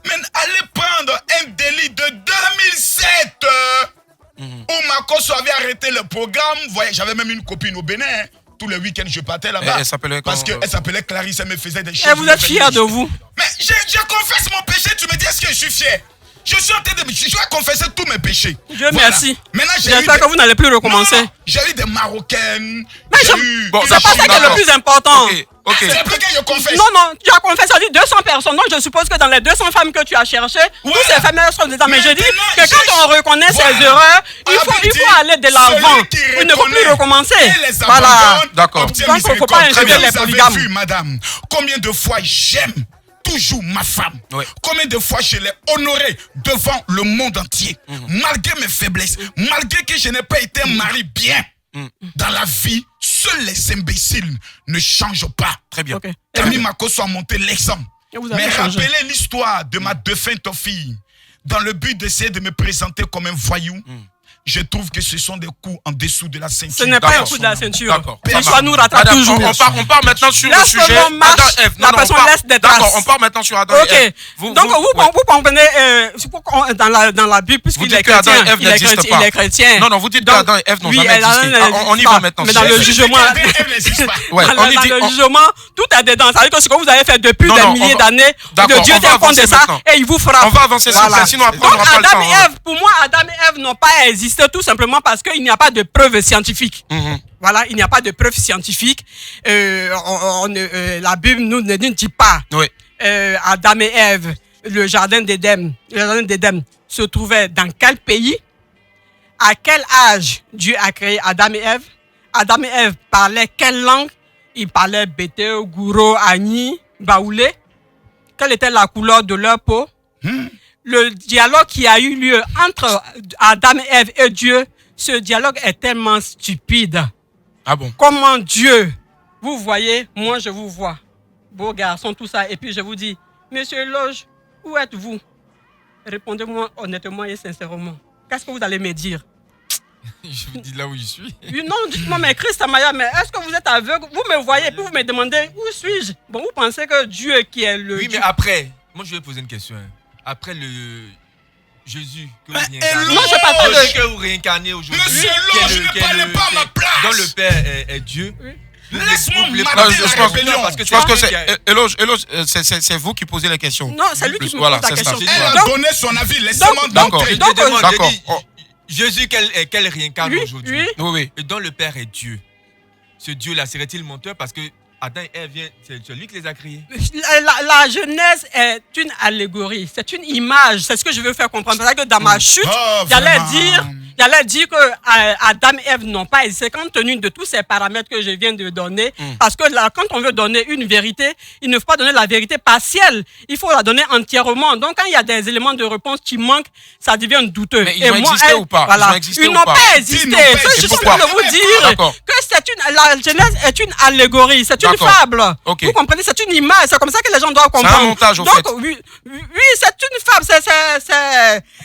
Mais allez prendre un délit de 2007 où Makosso avait arrêté le programme. Vous voyez, j'avais même une copine au Bénin. Tous les week-ends, je partais là-bas. Elle s'appelait parce qu'elle s'appelle Clarisse, elle me faisait des choses. Et vous êtes fier de vous? Mais je confesse mon péché, tu me dis est-ce que je suis fier? Je suis en train de... Je vais confesser tous mes péchés. Dieu merci. Maintenant, j'espère que vous n'allez plus recommencer. Non, j'ai eu des Marocaines. Mais c'est pas ça qui est le plus important. Ok. C'est plus que je confesse. Non, tu as confessé, ça dit 200 personnes. Donc je suppose que dans les 200 femmes que tu as cherchées, toutes ces femmes sont dedans. Mais je dis que quand on reconnaît ses erreurs, il faut aller de l'avant. Il ne faut plus recommencer. Voilà. D'accord. Donc il ne faut pas injecter les polygames. Vu, madame, combien de fois j'aime toujours ma femme. Combien de fois je l'ai honorée devant le monde entier. Malgré mes faiblesses, malgré que je n'ai pas été un mari bien. Dans la vie, seuls les imbéciles ne changent pas. Très bien. Camille Makosso a monté l'exemple. Mais rappelez l'histoire de ma défunte fille dans le but d'essayer de me présenter comme un voyou. je trouve que ce sont des coups en dessous de la ceinture. Ce n'est pas un D'accord. coup de la ceinture. D'accord. François nous rattrape Adam, toujours. on part maintenant sur le Lorsque sujet l'on marche, Adam et Ève. la personne laisse des traces. D'accord, on part maintenant sur Adam Ok. et Ève. Donc vous comprenez, dans la Bible, Vous puisqu'il dites est que Adam chrétien, et Ève n'existent pas. il est chrétien. Non, vous dites Donc, qu'Adam et Ève n'ont oui, jamais Adam existé. n'existe On y pas. va maintenant. Mais dans le jugement, Elle n'existe pas. Ouais, dans on y dit. le jugement, tout est dedans. Ça veut dire que ce que vous avez fait depuis Non, des non, milliers on va- d'années, D'accord, Dieu on va tient compte de avancer ça maintenant. et il vous frappe. On va avancer sur ça, sinon après on Donc n'aura pas le Adam temps. et Ève, pour moi, Adam et Ève n'ont pas existé tout simplement parce qu'il n'y a pas de preuves scientifiques. Voilà, il n'y a pas de preuves scientifiques. La Bible nous ne dit pas. Oui. Adam et Ève, le jardin d'Éden se trouvait dans quel pays? À quel âge Dieu a créé Adam et Ève? Adam et Ève parlaient quelle langue? Ils parlaient Bétéo, Gouro, Agni, Baoulé. Quelle était la couleur de leur peau? Le dialogue qui a eu lieu entre Adam et Ève et Dieu, ce dialogue est tellement stupide. Ah bon? Comment Dieu, vous voyez, moi je vous vois, beau garçon, tout ça, et puis je vous dis, Monsieur Loge, où êtes-vous? Répondez-moi honnêtement et sincèrement. Qu'est-ce que vous allez me dire? Je vous dis là où je suis. Oui, non, dites-moi, mais Christ Amaya, mais est-ce que vous êtes aveugle? Vous me voyez, puis vous me demandez, où suis-je? Bon, vous pensez que Dieu qui est le... Oui, Dieu... mais après, moi je vais poser une question. Après le Jésus que vous réincarnez. Non, je parle pas de... Que vous réincarnez aujourd'hui. Monsieur Loge, ne parlez pas à ma place. Dont le Père est Dieu. Oui. Laisse-moi Vous voulez mater pas- la je pense- rébellion. parce que Je pense que c'est c'est. Éloge, c'est vous qui posez la question. Non, c'est lui qui me Voilà, pose la c'est ça. question. Elle a Donc, donné son avis, laissez-moi D'accord. monter. Je te demande, D'accord. je dis, Jésus qu'elle réincarne oui, aujourd'hui. oui. Oui, oui. Et dont le Père est Dieu. Ce Dieu-là serait-il menteur parce que Adam et Ève, c'est lui qui les a créés. La Genèse est une allégorie, c'est une image, c'est ce que je veux faire comprendre. C'est que dans ma chute, Oh, j'allais vraiment. dire que Adam et Ève n'ont pas existé compte tenu de tous ces paramètres que je viens de donner. Parce que là, quand on veut donner une vérité, il ne faut pas donner la vérité partielle, il faut la donner entièrement. Donc quand il y a des éléments de réponse qui manquent, ça devient douteux. Mais ils ont existé ou pas? Voilà. Ils ont existé Ils ou n'ont pas? pas existé. Ils n'ont pas Ça, je suis existé. en train de vous dire D'accord. que la Genèse est une allégorie, c'est une D'accord. fable. Ok. Vous comprenez, c'est une image, c'est comme ça que les gens doivent comprendre. C'est un montage, au Donc, fait. oui, c'est une fable,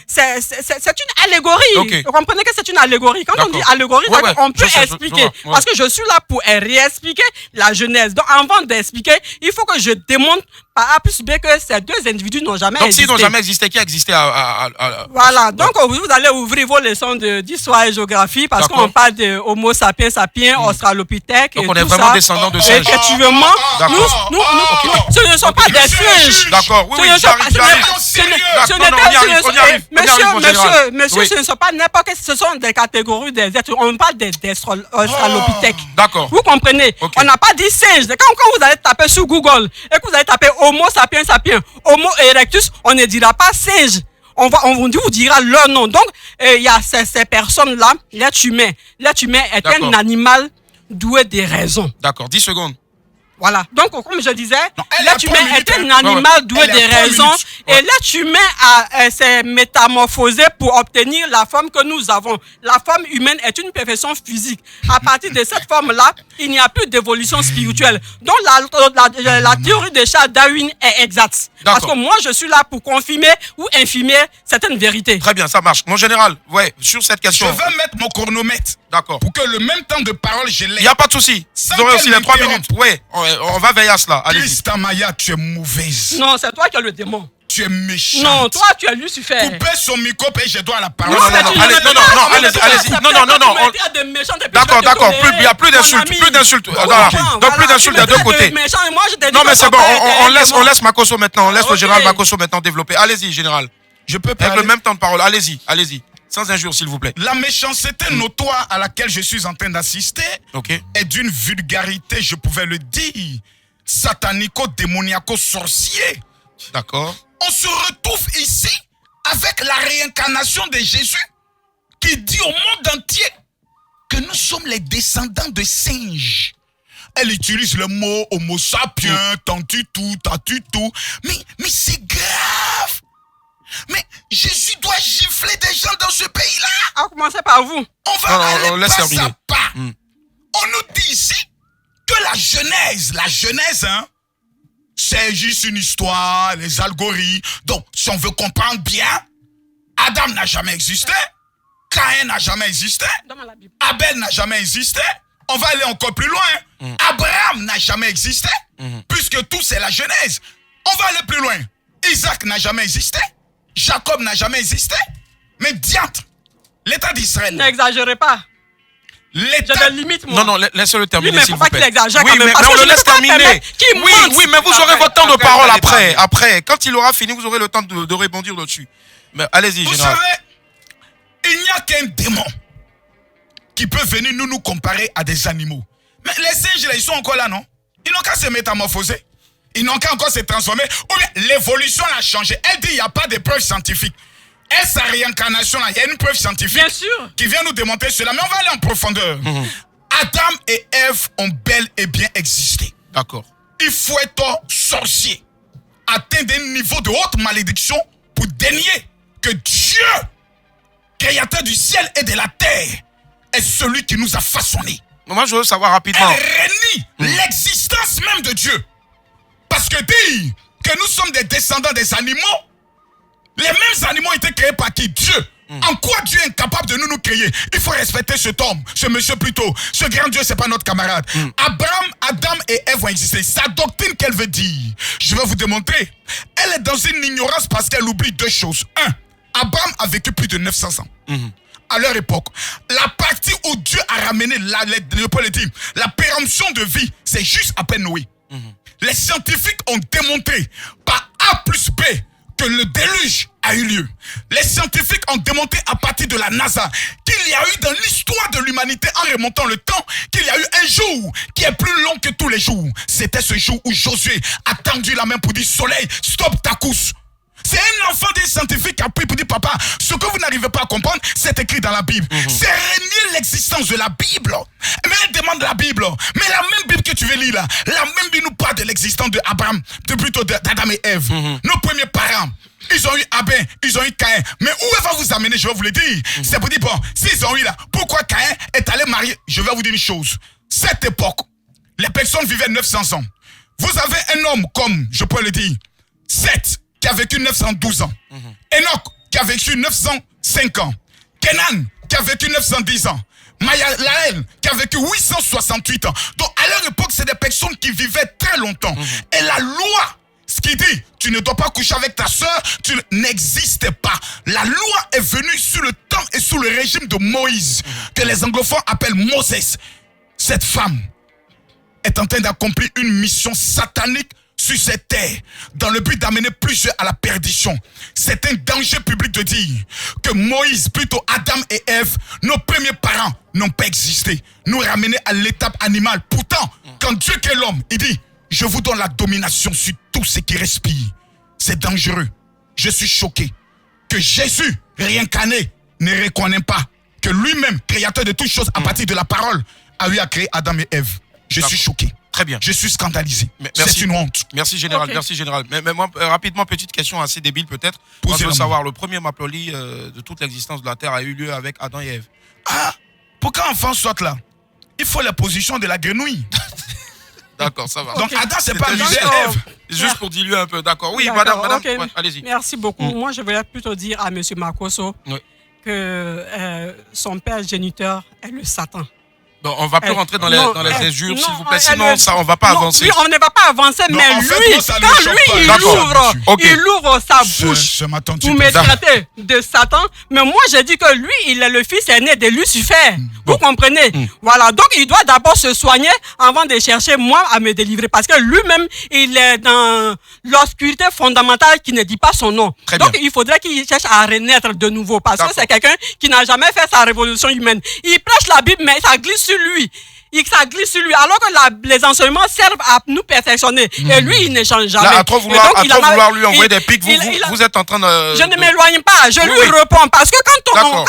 c'est une allégorie. Ok. Vous comprenez que c'est une allégorie. Quand on D'accord. dit allégorie, Ouais, ça, ouais, on peut je sais, je expliquer. vois, ouais. Parce que je suis là pour réexpliquer la Genèse. Donc, avant d'expliquer, il faut que je démontre par A plus B que ces deux individus n'ont jamais Donc existé. s'ils n'ont jamais existé, qui a existé à Voilà, donc vous allez ouvrir vos leçons d'histoire et géographie parce D'accord. qu'on parle de Homo sapiens sapiens, Australopithèque et Donc on est tout vraiment ça. descendants de singes. Effectivement, D'accord. ce ne sont pas des singes. D'accord, oui, Ce oui, ne sont j'arrive, pas- ce j'arrive. n'est pas- ce n'est- D'accord, ce non, n'est non, pas- on y ce arrive, ne on sont- y arrive, on y arrive, mon général. Monsieur, Oui. ce ne sont pas n'importe quel, ce sont des catégories des êtres. On parle des Australopithèques. D'accord. Vous comprenez? Ok. On n'a pas dit singe. Quand vous allez taper sur Google et que vous allez taper Homo sapiens sapiens, Homo erectus, on ne dira pas singe. On vous dira leur nom. Donc, il y a ces personnes-là, l'être humain. L'être humain est un D'accord. animal doué de raison. D'accord, 10 secondes. Voilà. Donc, comme je disais, elle a l'être 3 humain minutes, est un hein. animal doué Elle a de 3 raison. minutes. Et l'être humain s'est métamorphosé pour obtenir la forme que nous avons. La forme humaine est une perfection physique. À partir de cette forme-là, il n'y a plus d'évolution spirituelle. Donc, la théorie de Charles Darwin est exacte. Parce D'accord. que moi, je suis là pour confirmer ou infirmer certaines vérités. Très bien, ça marche. Mon général, ouais, sur cette Je question. vais mettre mon chronomètre D'accord. pour que le même temps de parole, je Il l'ai. n'y a pas de souci. Sans Vous aurez aussi qu'elle les 3 m'interrompe. minutes. Ouais, on va veiller à cela. Allez-y. Christ Amaya, tu es mauvaise. Non, c'est toi qui as le démon. Tu es méchante. Non, toi, tu as Lucifer. Coupez son micro et je dois la parole. Non, non, non, allez, allez-y. Non, D'accord. Il n'y a plus d'insultes. Plus d'insultes. Voilà. Donc plus d'insultes des deux côtés. Non, mais c'est bon. On laisse Makosso maintenant. On laisse le général Makosso maintenant développer. Allez-y, général. Je peux Avec parler. le même temps de parole. Allez-y. Sans injure, s'il vous plaît. La méchanceté notoire à laquelle je suis en train d'assister Ok. est d'une vulgarité, je pouvais le dire, satanico-démoniaco-sorcier. D'accord. On se retrouve ici avec la réincarnation de Jésus qui dit au monde entier que nous sommes les descendants de singes. Elle utilise le mot homo sapiens, tantutu, tatutu. Mais c'est grave. Mais Jésus doit gifler des gens dans ce pays-là. À commencer par vous. On va Non, aller on laisse pas terminer. à pas. On nous dit ici que la Genèse, hein, c'est juste une histoire, les algorithmes. Donc, si on veut comprendre bien, Adam n'a jamais existé. Caïn n'a jamais existé. Donne-moi la Bible. Abel n'a jamais existé. On va aller encore plus loin. Abraham n'a jamais existé, puisque tout c'est la Genèse. On va aller plus loin. Isaac n'a jamais existé. Jacob n'a jamais existé. Mais diantre, l'État d'Israël. N'exagérez pas. J'ai des limites, moi. Non, laissez-le terminer, s'il vous plaît. Qu'il exagère oui, quand même, mais parce on que le je laisse ne peux pas terminer. permettre qu'il Oui, mente. oui, mais vous aurez votre temps de parole après. Quand il aura fini, vous aurez le temps de rebondir dessus. Mais allez-y, Vous général. savez, il n'y a qu'un démon qui peut venir nous comparer à des animaux. Mais les singes, là, ils sont encore là, non? Ils n'ont qu'à se métamorphoser. Ils n'ont qu'à encore se transformer. Ou bien, l'évolution a changé. Elle dit qu'il n'y a pas de preuves scientifiques. Et sa réincarnation, là, il y a une preuve scientifique Bien sûr. qui vient nous démontrer cela. Mais on va aller en profondeur. Adam et Ève ont bel et bien existé. D'accord. Il faut être sorcier, atteindre un niveau de haute malédiction pour dénier que Dieu, créateur du ciel et de la terre, est celui qui nous a façonnés. Moi, je veux savoir rapidement. Elle renie l'existence même de Dieu. Parce que dire que nous sommes des descendants des animaux, les mêmes animaux ont été créés par qui? Dieu. En quoi Dieu est incapable de nous créer? Il faut respecter cet homme, ce monsieur plutôt. Ce grand Dieu, c'est pas notre camarade. Abraham, Adam et Ève ont existé. Sa doctrine qu'elle veut dire, je vais vous démontrer. Elle est dans une ignorance parce qu'elle oublie deux choses. Un, Abraham a vécu plus de 900 ans. À leur époque, la partie où Dieu a ramené la péremption de vie, c'est juste après Noé. Les scientifiques ont démontré par A plus B que le déluge a eu lieu. Les scientifiques ont démontré à partir de la NASA qu'il y a eu dans l'histoire de l'humanité, en remontant le temps, qu'il y a eu un jour qui est plus long que tous les jours. C'était ce jour où Josué a tendu la main pour dire: soleil, stop ta course. C'est un enfant des scientifiques qui a pris pour dire: papa, ce que vous n'arrivez pas à comprendre, c'est écrit dans la Bible. C'est renier l'existence de la Bible. Mais elle demande la Bible. Mais la même Bible que tu veux lire là, la même Bible nous parle de l'existence de Abraham, plutôt d'Adam et Ève. Nos premiers parents, ils ont eu Abel, ils ont eu Caïn. Mais où elle va vous amener, je vais vous le dire. C'est pour dire, bon, s'ils ont eu là, pourquoi Caïn est allé marier? Je vais vous dire une chose. Cette époque, les personnes vivaient 900 ans. Vous avez un homme comme, je peux le dire, Seth, qui a vécu 912 ans. Enoch, qui a vécu 905 ans. Kenan, qui a vécu 910 ans. Mahalalel, qui a vécu 868 ans. Donc, à leur époque, c'est des personnes qui vivaient très longtemps. Et la loi, ce qui dit, tu ne dois pas coucher avec ta soeur, tu n'existes pas. La loi est venue sous le temps et sous le régime de Moïse, que les anglophones appellent Moses. Cette femme est en train d'accomplir une mission satanique sur cette terre, dans le but d'amener plusieurs à la perdition. C'est un danger public de dire que Moïse, plutôt Adam et Ève, nos premiers parents, n'ont pas existé. Nous ramener à l'étape animale. Pourtant, quand Dieu crée l'homme, il dit: je vous donne la domination sur tout ce qui respire. C'est dangereux. Je suis choqué que Jésus, réincarné, ne reconnaît pas que lui-même, créateur de toutes choses à partir de la parole, a eu à créer Adam et Ève. Je suis choqué. Très bien. Je suis scandalisé. Merci. C'est une honte. Merci général, merci général. Mais moi, rapidement, petite question assez débile peut-être. Moi, je veux savoir, le premier Maploli de toute l'existence de la Terre a eu lieu avec Adam et Ève. Ah, pour qu'un enfant soit là, il faut la position de la grenouille. D'accord, ça va. Donc Adam, c'est pas lui, c'est D'accord. Ève. Juste pour diluer un peu, d'accord. Oui, D'accord, madame, ok. ouais, allez-y. Merci beaucoup. Moi, je voulais plutôt dire à M. Makoso Oui. que son père géniteur est le Satan. Bon, on va plus rentrer dans les injures, s'il vous plaît. elle Sinon, ça, on va pas non, avancer. Oui, on ne va pas avancer, Non, mais en fait, lui, moi, ça ne quand me choque lui, pas. il D'accord. ouvre, Ok. il ouvre sa bouche C'est ma tante. pour me traiter de Satan. Mais moi, j'ai dit que lui, il est le fils aîné de Lucifer. Vous comprenez? Voilà. Donc, il doit d'abord se soigner avant de chercher, moi, à me délivrer. Parce que lui-même, il est dans l'obscurité fondamentale qui ne dit pas son nom. Très Donc, bien. il faudrait qu'il cherche à renaître de nouveau. Parce que D'accord. c'est quelqu'un qui n'a jamais fait sa révolution humaine. Il prêche la Bible, mais ça glisse sur lui. Ça glisse sur lui, alors que les enseignements servent à nous perfectionner. Et lui, il ne change jamais. Là, à trop vouloir, Et donc, vouloir lui envoyer des pics, vous êtes en train de... Je ne m'éloigne pas, je Oui, lui oui. réponds. Parce que quand D'accord.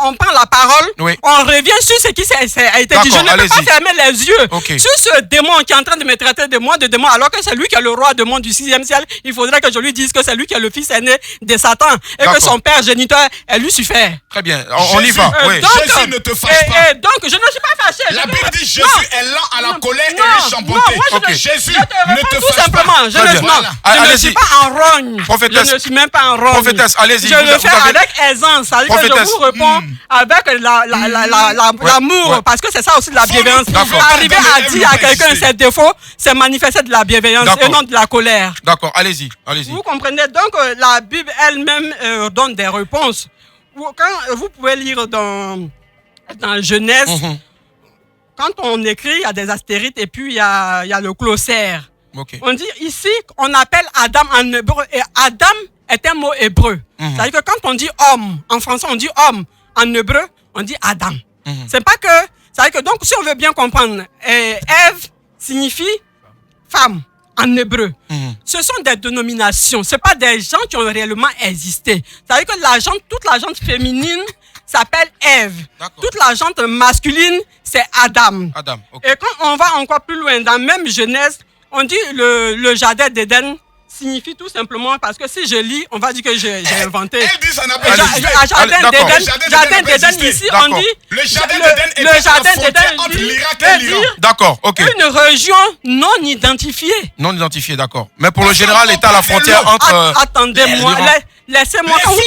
on prend la parole, Oui. on revient sur ce qui a été dit. Je D'accord, ne peux pas allez-y. fermer les yeux Ok. sur ce démon qui est en train de me traiter de moi, de démon, alors que c'est lui qui est le roi de monde du 6e ciel. Il faudrait que je lui dise que c'est lui qui est le fils aîné de Satan et que D'accord. son père géniteur est Lucifer. Très bien, on y Jésus, va. Oui. Jésus ne te fâche pas. Et donc, je ne suis pas fâché. La je vais Bible dit Jésus est lent à la colère et riche en bonté. Jésus ne te tout fâche simplement. pas. Je ne suis pas en rogne. Je ne suis même pas en rogne. Prophétesse, allez-y. Je le fais avec aisance. C'est-à-dire que je vous réponds avec l'amour. Parce que c'est ça aussi de la bienveillance. Arriver à dire à quelqu'un ses défauts, c'est manifester de la bienveillance et non de la colère. D'accord, allez-y. Vous comprenez? Donc, la Bible elle-même donne des réponses. Quand vous pouvez lire dans Genèse, quand on écrit, il y a des astérites et puis il y a le glossaire. Okay. On dit ici, on appelle Adam en hébreu, et Adam est un mot hébreu. C'est-à-dire que quand on dit homme, en français on dit homme, en hébreu on dit Adam. C'est pas que, c'est-à-dire que donc si on veut bien comprendre, Ève signifie femme en hébreu. Ce sont des dénominations, c'est pas des gens qui ont réellement existé. C'est-à-dire que toute la gente féminine s'appelle Ève. Toute la gente masculine, c'est Adam. Okay. Et quand on va encore plus loin, dans même Genèse, on dit le jardin d'Éden signifie tout simplement, parce que si je lis, on va dire que j'ai inventé. Elle dit ça n'a pas existé. Jardin d'Éden, ici, on dit le jardin d'Éden est la frontière entre l'Irak et l'Iran. D'accord, ok. Une région non identifiée. Non identifiée, d'accord. Mais pour le général, est à la frontière entre... Attendez-moi, laissez-moi... Non,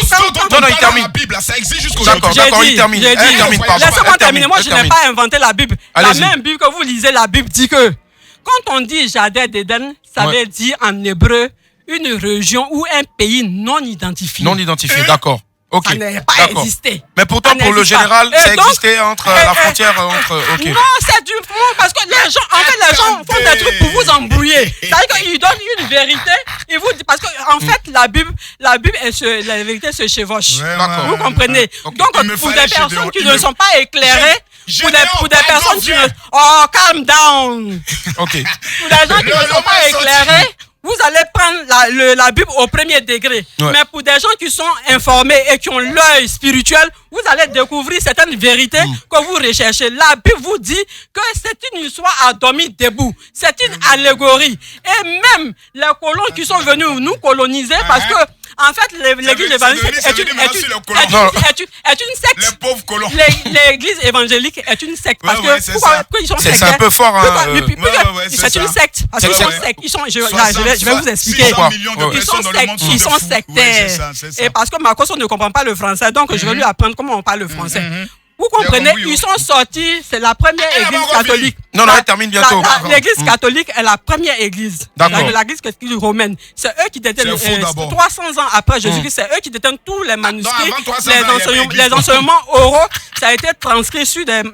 il termine. La Bible, ça existe jusqu'aujourd'hui. D'accord, il termine. Laissez-moi terminer, moi je n'ai pas inventé la Bible. La même Bible que vous lisez, la Bible dit que quand on dit jardin d'Éden, ça veut dire en hébreu une région ou un pays non identifié. Non identifié, d'accord. Ok. Ça n'a pas existé. Mais pourtant, pour le général, ça existait entre la frontière entre. Ok. Non, c'est du fond parce que les gens, en fait, les gens font des trucs pour vous embrouiller. C'est-à-dire qu'ils donnent une vérité, ils vous disent parce que en fait, la Bible la vérité se chevauche. Vous comprenez? Donc, pour des personnes qui ne sont pas éclairées. Pour des personnes qui ne... Oh, calm down. Ok. Pour des gens qui ne sont pas éclairés, vous allez prendre la Bible au premier degré. Ouais. Mais pour des gens qui sont informés et qui ont l'œil spirituel, vous allez découvrir certaines vérités que vous recherchez. La Bible vous dit que c'est une histoire à dormir debout. C'est une allégorie. Et même les colons qui sont venus nous coloniser, parce que en fait, l'église évangélique est une secte. Les pauvres colons. L'église évangélique est une secte. Parce que pourquoi ils sont sectes? C'est un peu fort. C'est une secte. Parce qu'ils sont sectes. Je vais vous expliquer. Ils sont sectaires. Et parce que Marcos ne comprend pas le français, donc je vais lui apprendre comment on parle le français. Vous comprenez, ils sont sortis, c'est la première église catholique. Non, elle termine bientôt. L'église catholique est la première église. D'accord. L'église catholique romaine. C'est eux qui détiennent, 300 ans après Jésus-Christ, c'est eux qui détiennent tous les manuscrits, les enseignements oraux. Ça a été transcrit sur des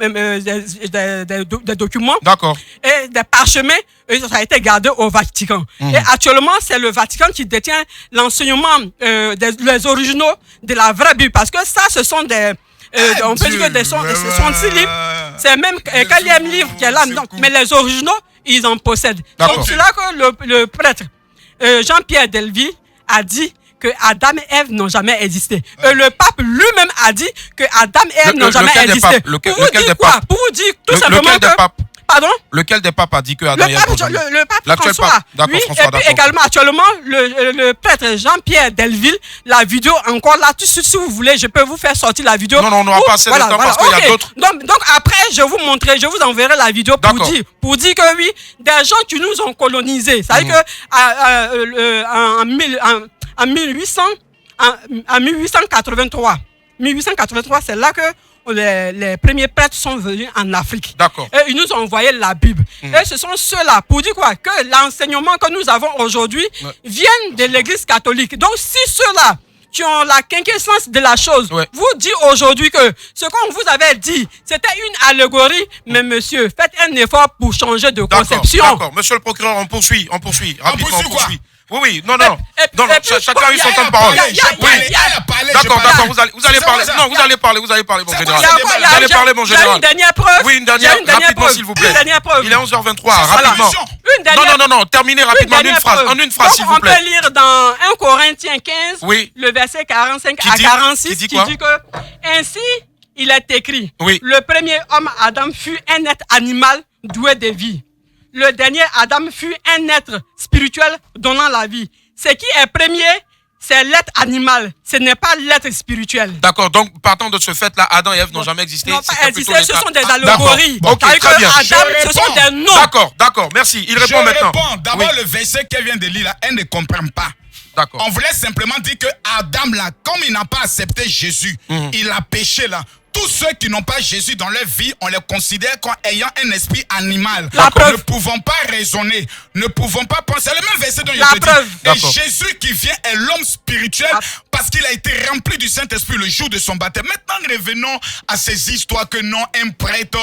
documents. D'accord. Et des parchemins, et ça a été gardé au Vatican. Et actuellement, c'est le Vatican qui détient l'enseignement, les originaux de la vraie Bible. Parce que ça, ce sont des... on peut dire que ce sont 6 livres. C'est même un 4e livre qui est là. Donc, mais les originaux, ils en possèdent. Donc, c'est là que le prêtre Jean-Pierre Delville a dit que Adam et Ève n'ont jamais existé. Et le pape lui-même a dit que Adam et Ève n'ont jamais existé. Pour vous dire quoi? Pour vous dire tout simplement que... Pardon? Lequel des papes a dit que Adam et Ève n'ont jamais existé? Le pape François. D'accord, oui, François, et puis également, actuellement, le prêtre Jean-Pierre Delville, la vidéo encore là, tout de suite, si vous voulez, je peux vous faire sortir la vidéo. Non, on n'aura pas assez de temps parce qu'il y a d'autres. Donc après, je vous enverrai la vidéo pour dire que oui, des gens qui nous ont colonisés. C'est-à-dire que en 1883, c'est là que les premiers prêtres sont venus en Afrique. D'accord. Et ils nous ont envoyé la Bible. Et ce sont ceux-là, pour dire quoi? Que l'enseignement que nous avons aujourd'hui viennent de l'église catholique. Donc si ceux-là qui ont la quinquessence de la chose vous dit aujourd'hui que ce qu'on vous avait dit, c'était une allégorie, mais monsieur, faites un effort pour changer de conception. D'accord, monsieur le procureur, on poursuit. Rapidement, on poursuit. Oui, non, chacun a eu son temps de parole. D'accord, vous allez parler. Non, vous allez parler, mon général. Vous allez parler, mon général. Une dernière preuve. Oui, une dernière, rapidement, s'il vous plaît. Il est 11h23, rapidement. Non, terminez rapidement, en une phrase, s'il vous plaît. On peut lire dans 1 Corinthiens 15, le verset 45 à 46, qui dit que ainsi, il est écrit, le premier homme, Adam, fut un être animal doué de vie. Le dernier Adam fut un être spirituel donnant la vie. Ce qui est premier, c'est l'être animal, ce n'est pas l'être spirituel. D'accord, donc partant de ce fait-là, Adam et Ève n'ont jamais existé. Non, pas c'était plutôt existé, ce sont des allégories. D'accord. Ok, très bien. Adam, ce sont des noms. D'accord, merci. Il répond maintenant. Je réponds. D'abord, Oui. le verset qu'elle vient de lire, là, elle ne comprend pas. D'accord. On voulait simplement dire que Adam, là, comme il n'a pas accepté Jésus, il a péché, là. Tous ceux qui n'ont pas Jésus dans leur vie, on les considère comme ayant un esprit animal. Ne pouvons pas raisonner, ne pouvons pas penser. C'est le même verset dont je te dis. Et Jésus qui vient est l'homme spirituel parce qu'il a été rempli du Saint-Esprit le jour de son baptême. Maintenant, revenons à ces histoires que non, un prêtre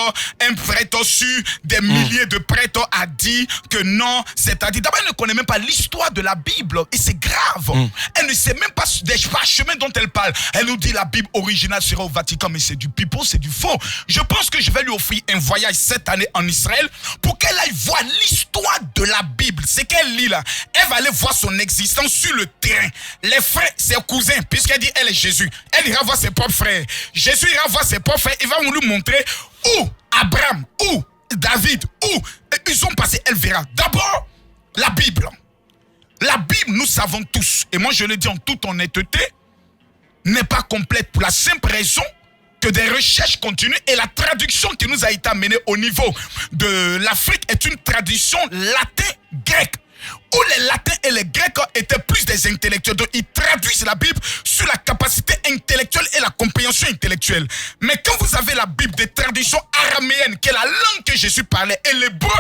sur des milliers de prêtres a dit que non. C'est-à-dire, d'abord, elle ne connaît même pas l'histoire de la Bible et c'est grave. Elle ne sait même pas des chemins dont elle parle. Elle nous dit la Bible originale sera au Vatican, mais c'est du pipeau, c'est du faux. Je pense que je vais lui offrir un voyage cette année en Israël pour qu'elle aille voir l'histoire de la Bible. C'est qu'elle lit là. Elle va aller voir son existence sur le terrain. Les frères, ses cousins, puisqu'elle dit elle est Jésus. Elle ira voir ses propres frères. Jésus ira voir ses propres frères. Il va nous montrer où Abraham, où David, où ils ont passé. Elle verra. D'abord, la Bible. La Bible, nous savons tous, et moi je le dis en toute honnêteté, n'est pas complète pour la simple raison que des recherches continuent et la traduction qui nous a été amenée au niveau de l'Afrique est une traduction latin-grecque. Où les latins et les grecs étaient plus des intellectuels. Donc ils traduisent la Bible sur la capacité intellectuelle et la compréhension intellectuelle. Mais quand vous avez la Bible des traductions araméennes, qui est la langue que Jésus parlait, et l'hébreu,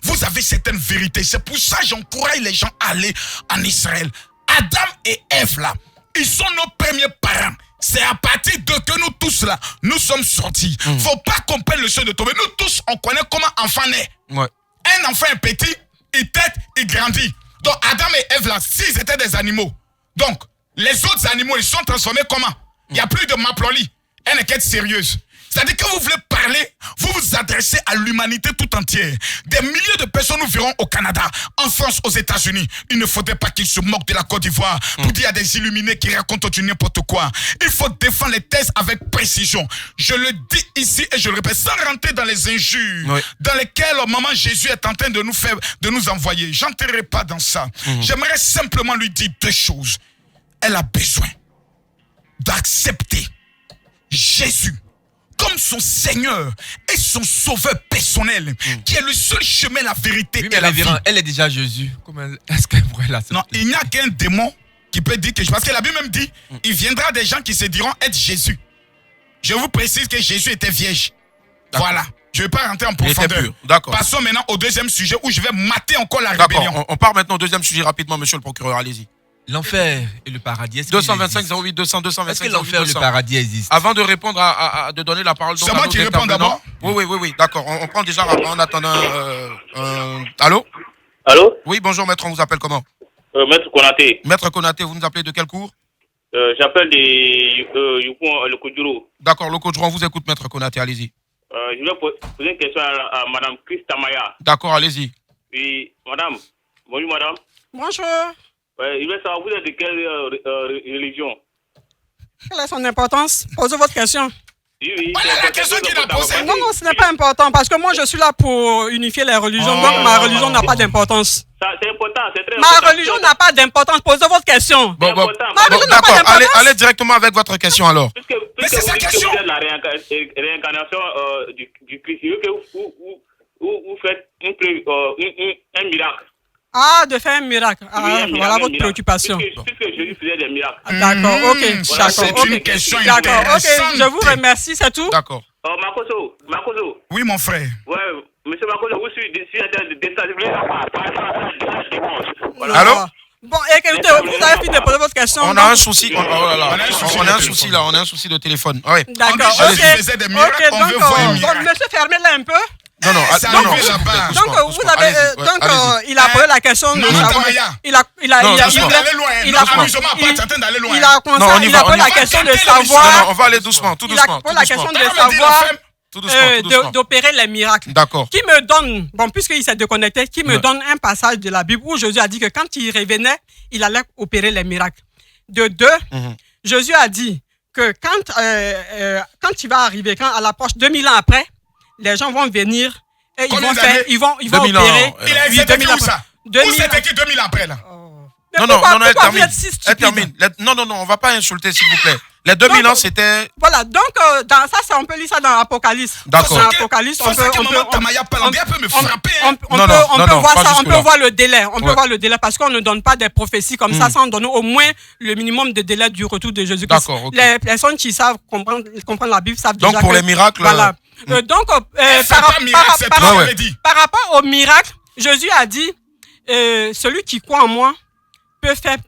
vous avez certaines vérités. C'est pour ça que j'encourage les gens à aller en Israël. Adam et Ève là, ils sont nos premiers parents. C'est à partir de que nous tous là, nous sommes sortis. Faut pas qu'on prenne le seuil de tomber. Nous tous, on connaît comment un enfant naît. Ouais. Un enfant est petit, il tète, il grandit. Donc Adam et Ève là, s'ils étaient des animaux, donc les autres animaux, ils sont transformés comment? Il n'y a plus de maploli. Elle est sérieuse. C'est-à-dire que vous voulez parler, vous vous adressez à l'humanité tout entière. Des milliers de personnes nous verront au Canada, en France, aux États-Unis. Il ne faudrait pas qu'ils se moquent de la Côte d'Ivoire pour dire qu'il y a des illuminés qui racontent du n'importe quoi. Il faut défendre les thèses avec précision. Je le dis ici et je le répète, sans rentrer dans les injures dans lesquelles maman Jésus est en train de nous faire, de nous envoyer. J'entrerai pas dans ça. J'aimerais simplement lui dire deux choses. Elle a besoin d'accepter Jésus comme son Seigneur et son sauveur personnel, qui est le seul chemin, la vérité et la vie. Elle est déjà Jésus. Est-ce qu'elle pourrait la Non, il n'y a qu'un démon qui peut dire que parce que la Bible même dit, il viendra des gens qui se diront être Jésus. Je vous précise que Jésus était vierge. Voilà. Je ne vais pas rentrer en profondeur. D'accord. Passons maintenant au deuxième sujet où je vais mater encore la rébellion. On part maintenant au deuxième sujet rapidement, monsieur le procureur. Allez-y. L'enfer et le paradis. 225 08 200 225 est-ce que l'enfer et le paradis existent? Avant de répondre de donner la parole. C'est moi qui réponds d'abord. Oui, d'accord. On prend déjà en attendant. Allô? Allô? Oui, bonjour maître, on vous appelle comment? Maître Konaté. Maître Konaté, vous nous appelez de quel cours? J'appelle le Kodjuro. D'accord, le Kodjuro, on vous écoute maître Konaté, allez-y. Je vais poser une question à madame Christamaya. D'accord, allez-y. Oui, madame. Bonjour madame. Bonjour. Je veux savoir, vous êtes de quelle religion? Quelle est son importance? Posez votre question. Oui, voilà la question qu'il a posée. Non, ce n'est pas important parce que moi je suis là pour unifier les religions. Donc ma religion n'a pas d'importance. C'est important, c'est très important. Ma religion n'a pas d'importance. Posez votre question. Ma religion n'a pas d'importance. Allez directement avec votre question alors. Mais c'est sa question. Vous êtes la réincarnation du Christ. Vous faites un miracle. Ah, de faire un miracle. Ah, voilà votre préoccupation. Puisque Jésus faisait des miracles. D'accord, ok. Voilà, c'est une question intéressante. D'accord, ok. Je vous intéressante. remercie, c'est tout. D'accord. Makoso. Oui, mon frère. Ouais, monsieur Makoso, vous suis déstabilisé. Allô? Bon, écoutez, vous avez fini de poser votre question. On a un souci. On a un souci là. On a un souci de téléphone. Oui. D'accord, Jésus faisait des miracles, on veut voir un miracle. Donc, monsieur, fermez-la un peu. Non. Donc, vous avez, il a posé la question de savoir. Il a posé la question de savoir. Non, on va aller doucement, tout doucement. Il a posé la question de savoir d'opérer les miracles. D'accord. Qui me donne, bon, puisqu'il s'est déconnecté, qui me donne un passage de la Bible où Jésus a dit que quand il revenait, il allait opérer les miracles. De deux, Jésus a dit que quand il va arriver, quand à l'approche 2000 ans après, les gens vont venir et ils vont opérer. Il a été où ça? Où c'était écrit 2000 après là? Non, elle termine. Elle termine. Non, on va pas insulter, s'il vous plaît. Les 2000 ans, c'était... Voilà, donc dans ça, on peut lire ça dans l'Apocalypse. D'accord. Dans l'Apocalypse, on peut me frapper. On peut voir le délai. On peut voir le délai parce qu'on ne donne pas des prophéties comme ça sans donner au moins le minimum de délai du retour de Jésus-Christ. D'accord, ok. Les personnes qui savent comprendre la Bible savent déjà. Donc pour les miracles... Voilà. Donc, par rapport au miracle, Jésus a dit, celui qui croit en moi peut faire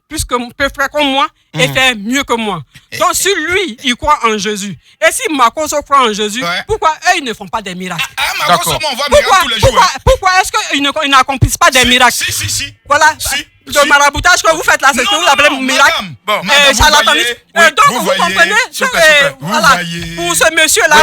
comme moi et faire mieux que moi. Donc, si lui, il croit en Jésus, et si Makoso croit en Jésus, pourquoi eux, ils ne font pas des miracles? Makoso, on voit miracle tous les jours. Pourquoi est-ce qu'ils n'accomplissent pas des miracles? Si. Voilà. Le maraboutage que vous faites là, c'est ce que vous appelez miracle. Charlatanisme. Donc, vous comprenez? Voilà. Pour ce monsieur-là,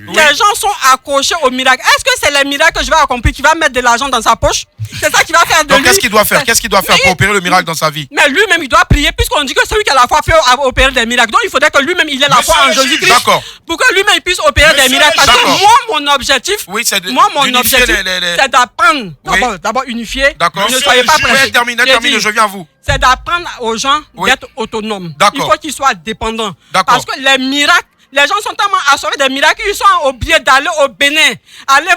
les gens sont accrochés au miracle. Est-ce que c'est les miracles que je vais accomplir qui va mettre de l'argent dans sa poche? C'est ça qui va faire de lui. Donc, qu'est-ce qu'il doit faire? Qu'est-ce qu'il doit faire pour opérer le miracle dans sa vie? Mais lui-même, il doit prier, puisqu'on dit que celui qui a la foi peut opérer des miracles. Donc, il faudrait que lui-même, il ait la foi en Jésus-Christ. D'accord. Pour que lui-même, il puisse opérer des miracles. Parce que mon objectif, c'est d'apprendre. D'abord, unifier. D'accord. Ne soyez pas pressés. Termine, je viens à vous. C'est d'apprendre aux gens d'être autonomes. Il faut qu'ils soient dépendants. Parce que les miracles, les gens sont tellement assoiffés des miracles, ils sont obligés d'aller au Bénin, aller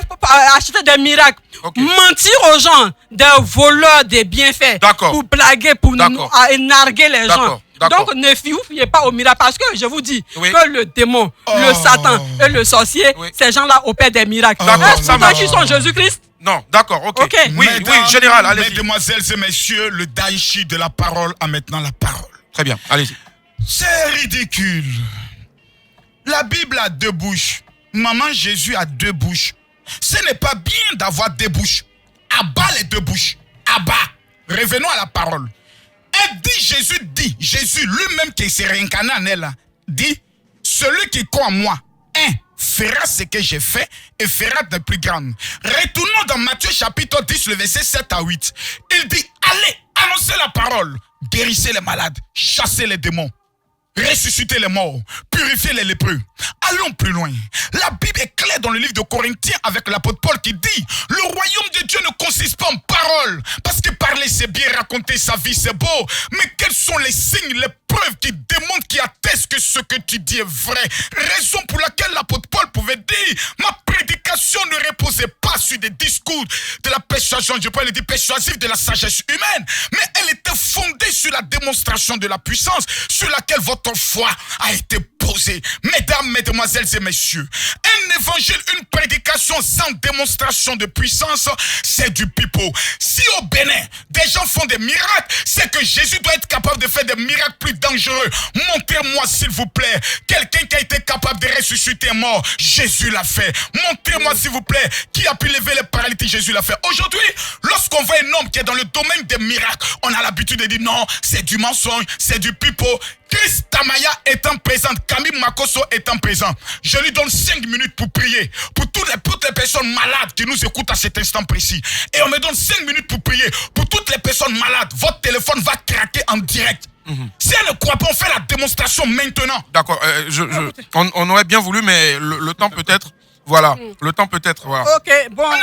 acheter des miracles, mentir aux gens, des voleurs, des bienfaits, pour blaguer, pour narguer les gens. Donc ne vous fiez pas aux miracles parce que je vous dis que le démon, le Satan et le sorcier, ces gens-là opèrent des miracles. Est-ce que qui sont Jésus-Christ? Non, d'accord, ok. Oui, général, allez-y. Mesdemoiselles et messieurs, le Daichi de la parole a maintenant la parole. Très bien, allez-y. C'est ridicule. La Bible a 2 bouches. Maman Jésus a 2 bouches. Ce n'est pas bien d'avoir 2 bouches. Abat les 2 bouches. Abat. Revenons à la parole. Jésus lui-même qui s'est réincarné en elle, dit, celui qui croit en moi, fera ce que j'ai fait et fera de plus grandes. Retournons dans Matthieu chapitre 10, le verset 7 à 8. Il dit, allez, annoncez la parole, guérissez les malades, chassez les démons, ressuscitez les morts, purifiez les lépreux. Allons plus loin. La Bible est claire dans le livre de Corinthiens avec l'apôtre Paul qui dit, le royaume de Dieu ne consiste pas en parole, parce que parler c'est bien, raconter sa vie c'est beau, mais quels sont les signes, les preuves qui démontrent, qui attestent que ce que tu dis est vrai? Raison pour laquelle l'apôtre Paul pouvait dire, ma prédication ne reposait pas sur des discours de la persuasion, je peux le dire persuasif, de la sagesse humaine, mais elle était fondée sur la démonstration de la puissance sur laquelle votre foi a été posée. Mesdames, mesdemoiselles et messieurs, un évangile, une prédication sans démonstration de puissance, c'est du pipeau. Si au Bénin, des gens font des miracles, c'est que Jésus doit être capable de faire des miracles plus dangereux. Montrez-moi s'il vous plaît, quelqu'un qui a été capable de ressusciter un mort, Jésus l'a fait. Montrez-moi s'il vous plaît, qui a pu lever les paralytiques, Jésus l'a fait. Aujourd'hui, lorsqu'on voit un homme qui est dans le domaine des miracles, on a l'habitude de dire non, c'est du mensonge, c'est du pipeau. Chris Tamaya étant présente, Camille Makoso étant présent, je lui donne 5 minutes pour prier pour toutes les personnes malades qui nous écoutent à cet instant précis. Et on me donne 5 minutes pour prier pour toutes les personnes malades. Votre téléphone va craquer en direct. Si elle ne croit pas, on fait la démonstration maintenant. D'accord, on aurait bien voulu, mais le temps peut-être... Voilà, le temps peut-être, voilà. Ok, bon, moi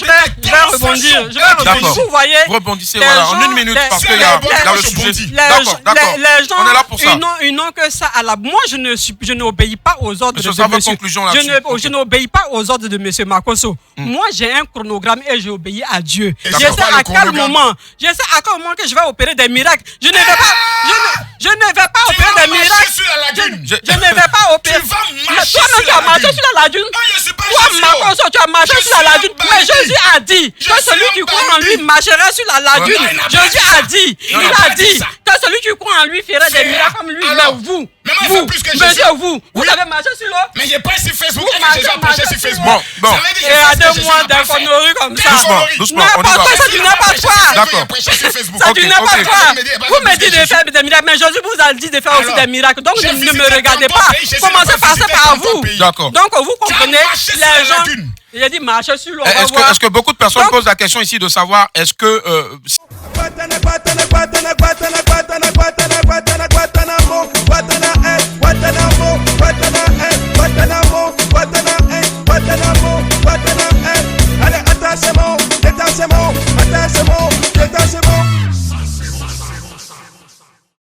je vais rebondir. Vous voyez, vous rebondissez, voilà, en 1 minute, parce qu'il y a le sujet. D'accord, les gens, on est là pour ça. Ils n'ont que ça à la... Moi, je n'obéis pas aux ordres de monsieur. Je n'obéis pas aux ordres de monsieur Makoso. Moi, j'ai un chronogramme et j'obéis à Dieu. Je sais à quel moment que je vais opérer des miracles. Je ne vais pas opérer des miracles. Je ne vais pas opérer. Toi-même, tu as marché sur la lagune. Toi, Makoso, tu as marché sur la lagune. Mais Jésus a dit que celui qui croit en lui marcherait sur la lagune. Jésus a dit, il a dit que celui qui croit en lui ferait des miracles comme lui. Mais vous, vous avez marché sur l'eau. Mais il n'est pas sur Facebook. J'ai déjà marché sur Facebook. Bon. Et à 2 mois d'un connerie comme ça. Doucement, on y va. Ça du n'importe quoi. D'accord. Ça du n'importe quoi. Vous me dites de faire des miracles, mais Jésus vous a dit de faire aussi des miracles. Donc ne me regardez pas. Commencez par passer par vous. D'accord. Donc vous comprenez, les gens... Il a dit marcher sur l'eau. Est-ce que beaucoup de personnes posent la question ici de savoir est-ce que... Guantanamo, Guantanamo,